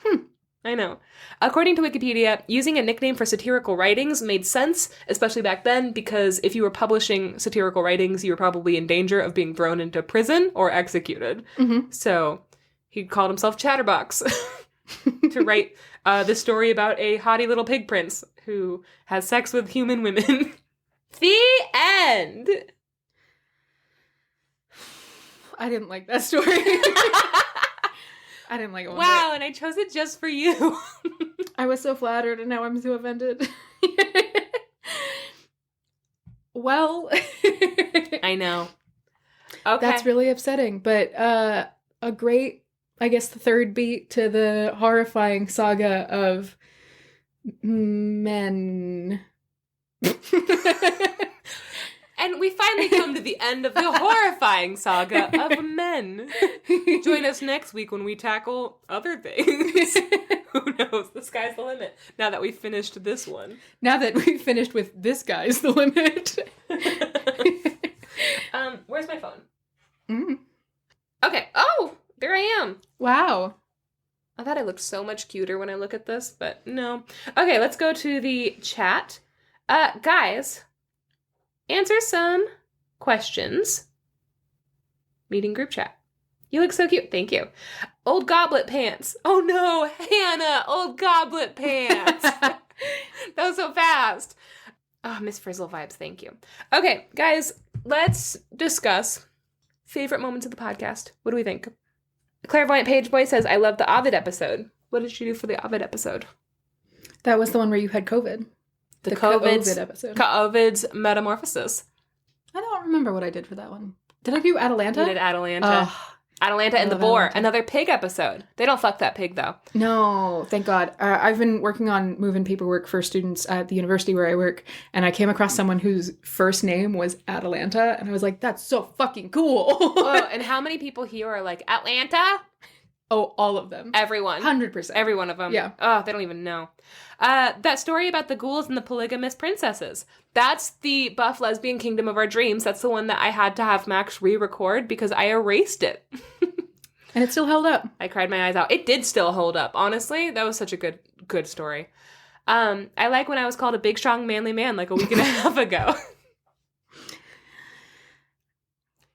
I know. According to Wikipedia, using a nickname for satirical writings made sense, especially back then, because if you were publishing satirical writings, you were probably in danger of being thrown into prison or executed. Mm-hmm. So he called himself Chatterbox. to write the story about a haughty little pig prince who has sex with human women. The end. I didn't like that story. I didn't like it one Wow, bit. and I chose it just for you. I was so flattered, and now I'm so offended. Well, I know. Okay. that's really upsetting, but a great, I guess, the third beat to the horrifying saga of men. And we finally come to the end of the horrifying saga of men. Join us next week when we tackle other things. Who knows? The sky's the limit. Now that we've finished this one. Now that we've finished with this guy's the limit. Where's my phone? Mm. Okay. Oh, there I am. Wow. I thought I looked so much cuter when I look at this, but no. Okay, let's go to the chat. Guys, answer some questions. Meeting group chat. You look so cute. Thank you. Old goblet pants. Oh no, Hannah, old goblet pants. That was so fast. Oh, Miss Frizzle vibes. Thank you. Okay, guys, let's discuss favorite moments of the podcast. What do we think? Clairvoyant Page Boy says, I love the Ovid episode. What did you do for the Ovid episode? That was the one where you had COVID. The COVID episode. Ovid's Metamorphosis. I don't remember what I did for that one. Did I do Atalanta? You did Atalanta. Atalanta and the love Boar. Atalanta. Another pig episode. They don't fuck that pig, though. No, thank God. I've been working on moving paperwork for students at the university where I work, and I came across someone whose first name was Atalanta, and I was like, that's so fucking cool. Oh, and how many people here are like, Atlanta? Oh, all of them. Everyone. 100%. Every one of them. Yeah. Oh, they don't even know. That story about the ghouls and the polygamous princesses. That's the buff lesbian kingdom of our dreams. That's the one that I had to have Max re-record because I erased it. And it still held up. I cried my eyes out. It did still hold up. Honestly, that was such a good story. I like when I was called a big, strong, manly man like a week and a half ago.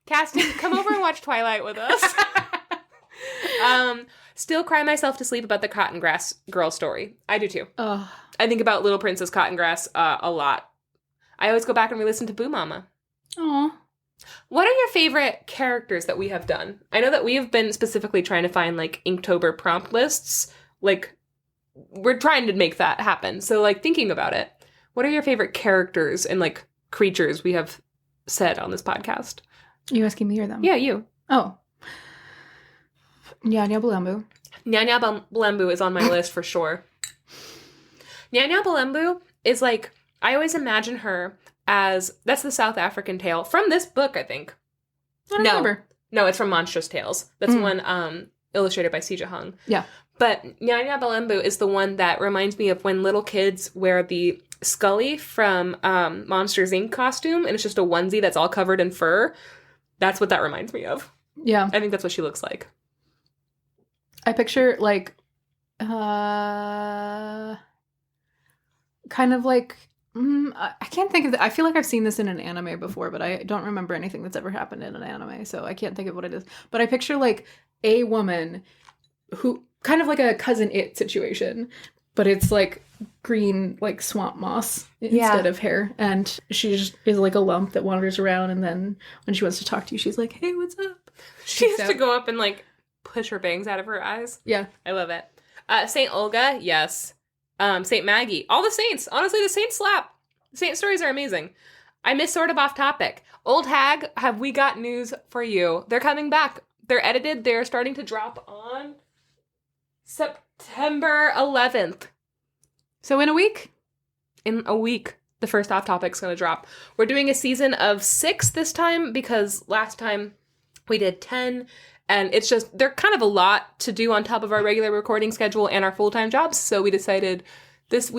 Casting, come over and watch Twilight with us. Still cry myself to sleep about the Cotton Grass girl story. I do too. Oh. I think about Little Princess Cotton Grass a lot. I always go back and re-listen to Boo Mama. Aw. What are your favorite characters that we have done? I know that we have been specifically trying to find, like, Inktober prompt lists. Like, we're trying to make that happen. So, like, thinking about it, what are your favorite characters and, like, creatures we have said on this podcast? Are you asking me or them? Yeah, you. Oh. Nyanya Balembu. Nyanya Balembu is on my list for sure. Nyanya Balembu is, like, I always imagine her as, that's the South African tale from this book, I think. I don't remember. No, it's from Monstrous Tales. That's one illustrated by Sija Hung. Yeah. But Nyanya Balembu is the one that reminds me of when little kids wear the Scully from Monsters, Inc. costume, and it's just a onesie that's all covered in fur. That's what that reminds me of. Yeah. I think that's what she looks like. I picture, like, kind of like, I can't think of I feel like I've seen this in an anime before, but I don't remember anything that's ever happened in an anime, so I can't think of what it is. But I picture, like, a woman who, kind of like a Cousin It situation, but it's, like, green, like, swamp moss instead of hair, and she just is, like, a lump that wanders around, and then when she wants to talk to you, she's like, hey, what's up? She has to go up and, like, push her bangs out of her eyes. Yeah. I love it. Saint Olga, yes. Saint Maggie. All the saints. Honestly, the saints slap. Saint stories are amazing. I miss sort of off topic. Old Hag, have we got news for you? They're coming back. They're edited. They're starting to drop on September 11th. So in a week? In a week, the first off topic's going to drop. We're doing a season of 6 this time because last time we did 10. And it's just, they're kind of a lot to do on top of our regular recording schedule and our full-time jobs. So we decided this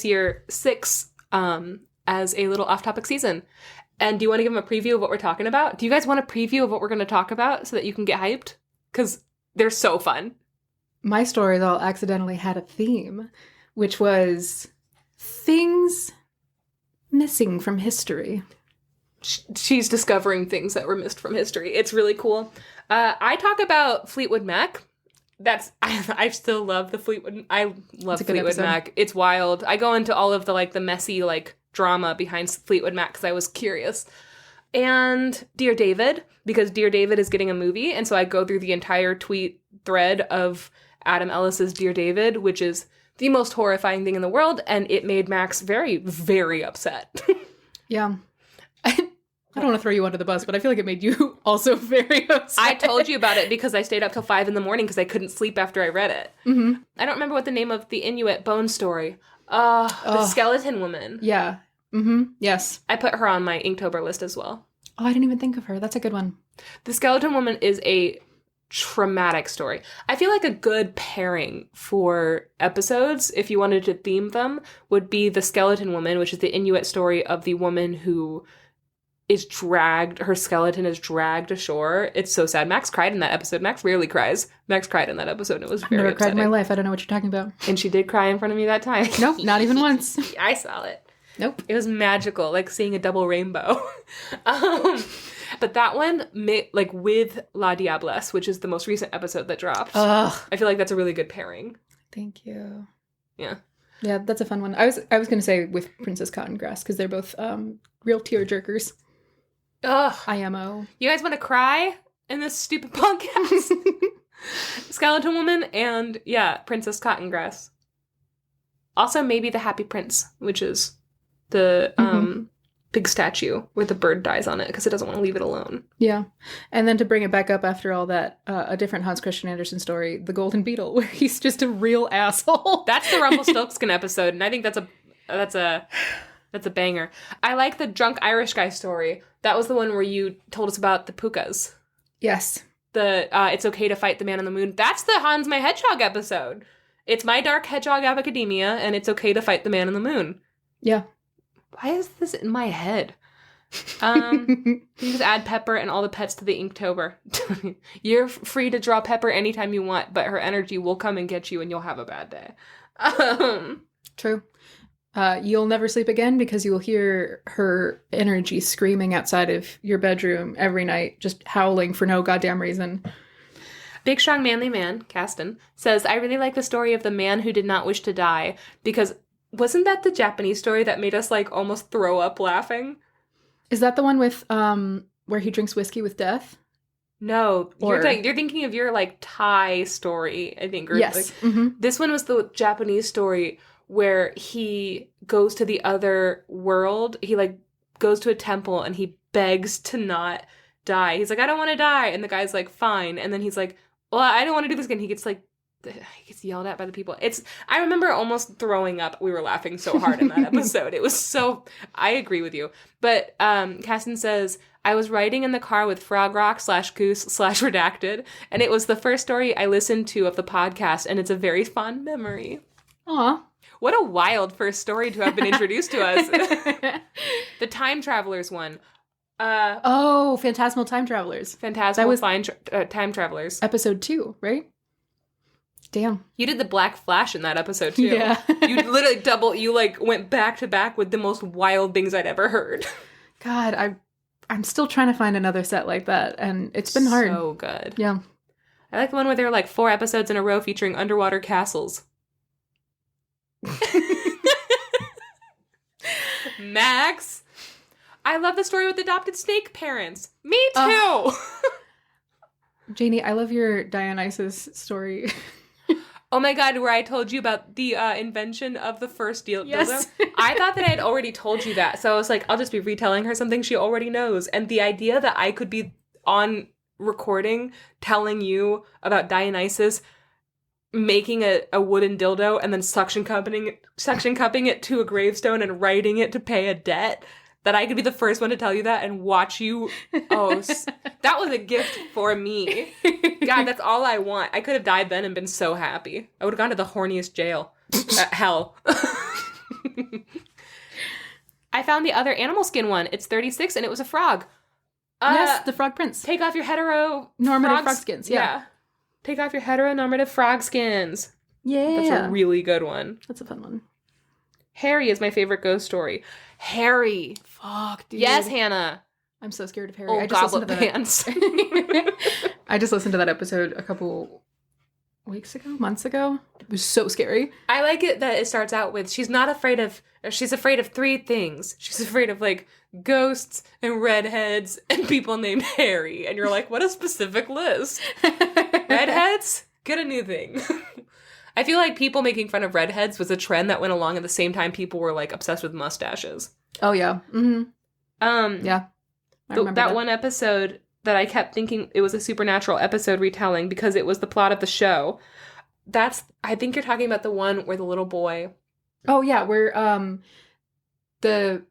year, 6 as a little off-topic season. And do you want to give them a preview of what we're talking about? Do you guys want a preview of what we're going to talk about so that you can get hyped? Because they're so fun. My stories all accidentally had a theme, which was things missing from history. She's discovering things that were missed from history. It's really cool. I talk about Fleetwood Mac I still love the Fleetwood. I love It's a good Fleetwood episode. Mac. It's wild. I go into all of the like the messy like drama behind Fleetwood Mac because I was curious. And Dear David, because Dear David is getting a movie, and so I go through the entire tweet thread of Adam Ellis's Dear David, which is the most horrifying thing in the world, and it made Max very, very upset. Yeah. I don't want to throw you under the bus, but I feel like it made you also very upset. I told you about it because I stayed up till 5 a.m. because I couldn't sleep after I read it. Mm-hmm. I don't remember what the name of the Inuit bone story. The skeleton woman. Yeah. Mm-hmm. Yes. I put her on my Inktober list as well. Oh, I didn't even think of her. That's a good one. The skeleton woman is a traumatic story. I feel like a good pairing for episodes, if you wanted to theme them, would be the skeleton woman, which is the Inuit story of the woman who is dragged, her skeleton is dragged ashore. It's so sad. Max cried in that episode. Max rarely cries. Max cried in that episode, and it was very Never cried upsetting. in my life. I don't know what you're talking about. And she did cry in front of me that time. Nope, not even once. I saw it. Nope. It was magical, like seeing a double rainbow. But that one, like with La Diablesse, which is the most recent episode that dropped, Ugh. I feel like that's a really good pairing. Thank you. Yeah. Yeah, that's a fun one. I was going to say with Princess Cottongrass because they're both real tear jerkers. Ugh. IMO. You guys want to cry in this stupid podcast? Skeleton Woman and, yeah, Princess Cottongrass. Also, maybe The Happy Prince, which is the big statue where the bird dies on it because it doesn't want to leave it alone. Yeah. And then to bring it back up after all that, a different Hans Christian Andersen story, The Golden Beetle, where he's just a real asshole. That's the Rumpelstiltskin episode, and I think that's a banger. I like the drunk Irish guy story. That was the one where you told us about the pukas. Yes. The It's Okay to Fight the Man on the Moon. That's the Hans My Hedgehog episode. It's My Dark Hedgehog Academia, and It's Okay to Fight the Man on the Moon. Yeah. Why is this in my head? You just add Pepper and all the pets to the Inktober. You're free to draw Pepper anytime you want, but her energy will come and get you, and you'll have a bad day. True. You'll never sleep again because you will hear her energy screaming outside of your bedroom every night, just howling for no goddamn reason. Big Strong Manly Man, Kasten, says, I really like the story of the man who did not wish to die, because wasn't that the Japanese story that made us, like, almost throw up laughing? Is that the one with, where he drinks whiskey with death? No, Or- you're thinking of your, like, Thai story, I think. Or, Yes. Like, This one was the Japanese story where he goes to the other world. He, like, goes to a temple and he begs to not die. He's like, I don't want to die. And the guy's like, fine. And then he's like, well, I don't want to do this again. He gets yelled at by the people. I remember almost throwing up. We were laughing so hard in that episode. It was so, I agree with you. But Kasten says, I was riding in the car with Frog Rock /Goose /Redacted, and it was the first story I listened to of the podcast, and it's a very fond memory. Aw. What a wild first story to have been introduced to us. The Time Travelers one. Oh, Phantasmal Time Travelers. Phantasmal Time Travelers. Episode 2, right? Damn. You did the Black Flash in that episode, too. Yeah. You literally you, like, went back to back with the most wild things I'd ever heard. God, I'm still trying to find another set like that, and it's been hard. So good. Yeah. I like the one where there are, like, 4 episodes in a row featuring underwater castles. Max! I love the story with adopted snake parents. Me too! Janey, I love your Dionysus story. Oh my god, where I told you about the invention of the first dildo. Yes. I thought that I had already told you that, so I was like, I'll just be retelling her something she already knows. And the idea that I could be on recording telling you about Dionysus making a wooden dildo and then suction cupping it to a gravestone and writing it to pay a debt, that I could be the first one to tell you that and watch you. Oh, that was a gift for me. God, that's all I want. I could have died then and been so happy. I would have gone to the horniest jail. Hell. I found the other animal skin one. It's 36 and it was a frog. Yes, the Frog Prince. Take off your Normative frog skins, yeah. Take off your heteronormative frog skins. Yeah. That's a really good one. That's a fun one. Harry is my favorite ghost story. Harry. Fuck, dude. Yes, Hannah. I'm so scared of Harry. Old I just listened goblet to that. pants. I just listened to that episode a couple weeks ago, months ago. It was so scary. I like it that it starts out with, she's afraid of 3 things. She's afraid of, like, ghosts and redheads and people named Harry. And you're like, what a specific list. Redheads? Get a new thing. I feel like people making fun of redheads was a trend that went along at the same time people were, like, obsessed with mustaches. Oh, yeah. Mm-hmm. Yeah. I remember that one episode that I kept thinking it was a supernatural episode retelling because it was the plot of the show. I think you're talking about the one where the little boy. Oh yeah, where the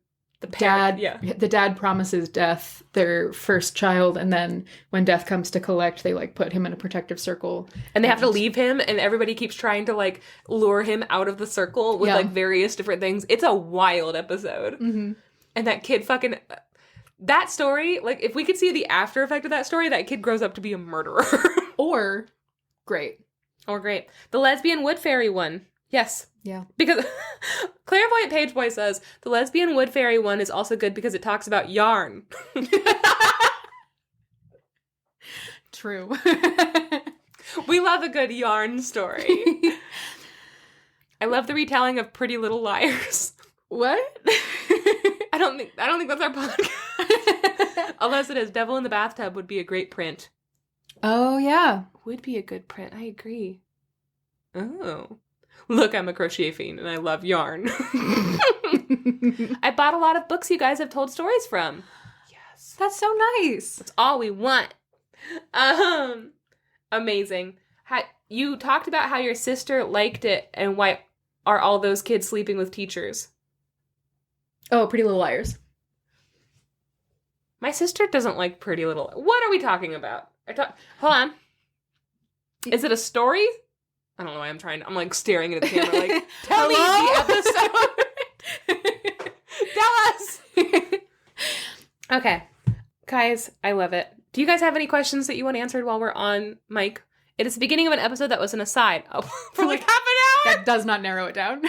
parent, the dad promises Death their first child, and then when Death comes to collect, they like put him in a protective circle, and they have to leave him, and everybody keeps trying to like lure him out of the circle with like various different things. It's a wild episode, and that kid fucking. That story, like, if we could see the after effect of that story, that kid grows up to be a murderer. Or great. The lesbian wood fairy one. Yes. Yeah. Because Clairvoyant Pageboy says, the lesbian wood fairy one is also good because it talks about yarn. True. We love a good yarn story. I love the retelling of Pretty Little Liars. What? I don't think that's our podcast. Unless it is Devil in the Bathtub would be a great print. Oh, yeah. Would be a good print. I agree. Oh. Look, I'm a crochet fiend and I love yarn. I bought a lot of books you guys have told stories from. Yes. That's so nice. That's all we want. Amazing. You talked about how your sister liked it and why are all those kids sleeping with teachers? Oh, Pretty Little Liars. My sister doesn't like Pretty Little... What are we talking about? Hold on. Is it a story? I don't know why I'm like staring at the camera like, tell me the episode. Tell us. Okay. Guys, I love it. Do you guys have any questions that you want answered while we're on mic? It is the beginning of an episode that was an aside. Oh, for like half an hour? That does not narrow it down.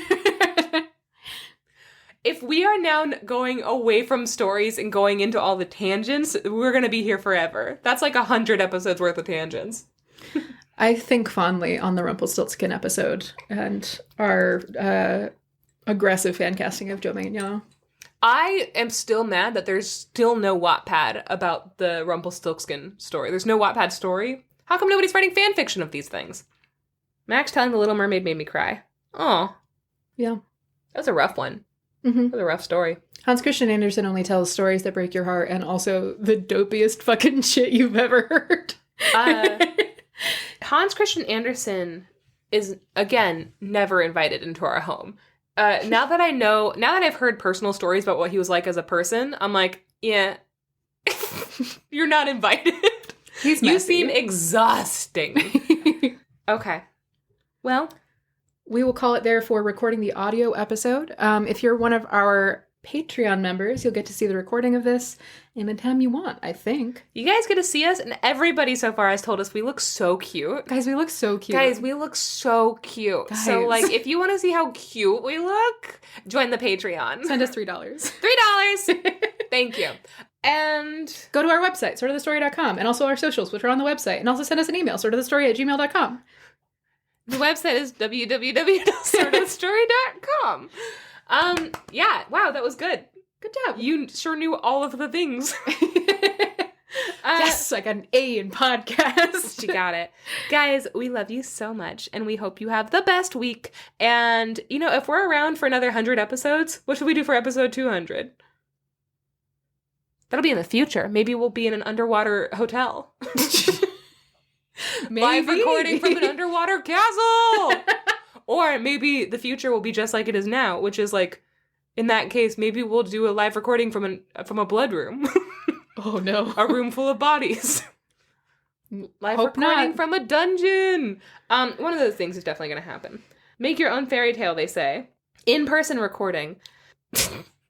If we are now going away from stories and going into all the tangents, we're going to be here forever. That's like 100 episodes worth of tangents. I think fondly on the Rumpelstiltskin episode and our aggressive fan casting of Joe Manganiello. I am still mad that there's still no Wattpad about the Rumpelstiltskin story. There's no Wattpad story. How come nobody's writing fan fiction of these things? Max telling The Little Mermaid made me cry. Oh. Yeah. That was a rough one. Mm-hmm. That was a rough story. Hans Christian Andersen only tells stories that break your heart and also the dopiest fucking shit you've ever heard. Hans Christian Andersen is, again, never invited into our home. Now that I've heard personal stories about what he was like as a person, I'm like, yeah, you're not invited. He's messy. You seem exhausting. Okay. Well, we will call it there for recording the audio episode. If you're one of our Patreon members, you'll get to see the recording of this anytime you want, I think. You guys get to see us, and everybody so far has told us we look so cute. Guys, we look so cute. Guys, we look so cute. Guys. So, like, if you want to see how cute we look, join the Patreon. Send us $3. $3! Thank you. And go to our website, sortofthestory.com, and also our socials, which are on the website. And also send us an email, sortofthestory@gmail.com. The website is www.sortofthestory.com. Yeah, wow, that was good. Good job. You sure knew all of the things. Yes, I got an A in podcast. She got it. Guys, we love you so much, and we hope you have the best week. And, you know, if we're around for another 100 episodes, what should we do for episode 200? That'll be in the future. Maybe we'll be in an underwater hotel. Maybe. Live recording from an underwater castle! Or maybe the future will be just like it is now, which is like, in that case, maybe we'll do a live recording from a blood room. Oh no. A room full of bodies. Live Hope recording not. from a dungeon. One of those things is definitely going to happen. Make your own fairy tale, they say. In-person recording.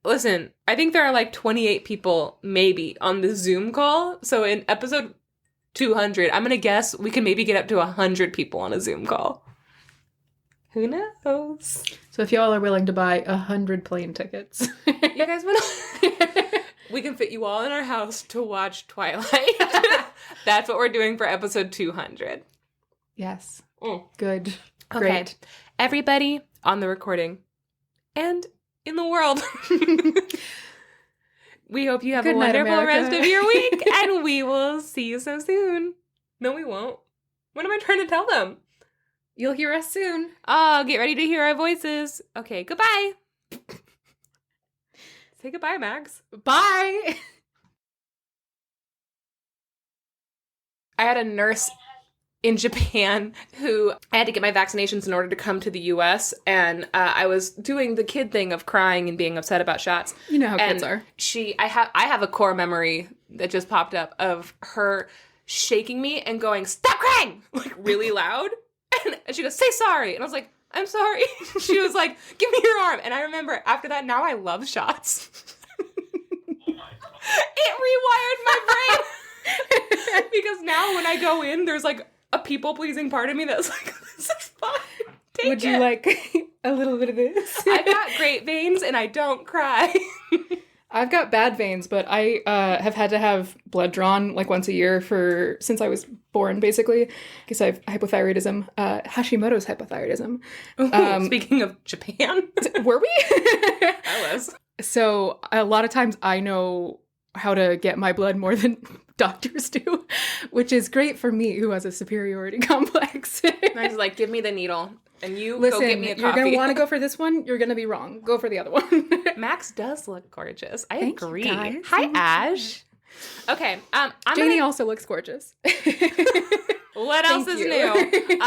Listen, I think there are like 28 people, maybe, on the Zoom call. So in episode 200, I'm going to guess we can maybe get up to 100 people on a Zoom call. Who knows? So if y'all are willing to buy 100 plane tickets. You guys want to... We can fit you all in our house to watch Twilight. That's what we're doing for episode 200. Yes. Good. Okay. Great. Everybody on the recording and in the world. We hope you have Good a night, wonderful America. rest of your week, and we will see you so soon. No, we won't. What am I trying to tell them? You'll hear us soon. Oh, get ready to hear our voices. Okay, goodbye. Say goodbye, Max. Bye. I had a nurse in Japan who I had to get my vaccinations in order to come to the US, and I was doing the kid thing of crying and being upset about shots. You know how And kids are. I have a core memory that just popped up of her shaking me and going, "Stop crying!" like really loud. And she goes, "Say sorry." And I was like, "I'm sorry." She was like, "Give me your arm." And I remember after that, now I love shots. It rewired my brain. Because now when I go in, there's like a people-pleasing part of me that's like, this is fine. Take Would you it. like a little bit of this? I've got great veins and I don't cry. I've got bad veins, but I have had to have blood drawn like once a year since I was born, basically, because I have hypothyroidism, Hashimoto's hypothyroidism. Ooh, speaking of Japan. Were we? I was. So a lot of times I know how to get my blood more than doctors do, which is great for me who has a superiority complex. And I was like, give me the needle. And you Listen, go get me a coffee. you're going to want to go for this one. You're going to be wrong. Go for the other one. Max does look gorgeous. I Thank you, agree. guys. Hi, Ash. Okay. Janey also looks gorgeous. What else Thank is you. new?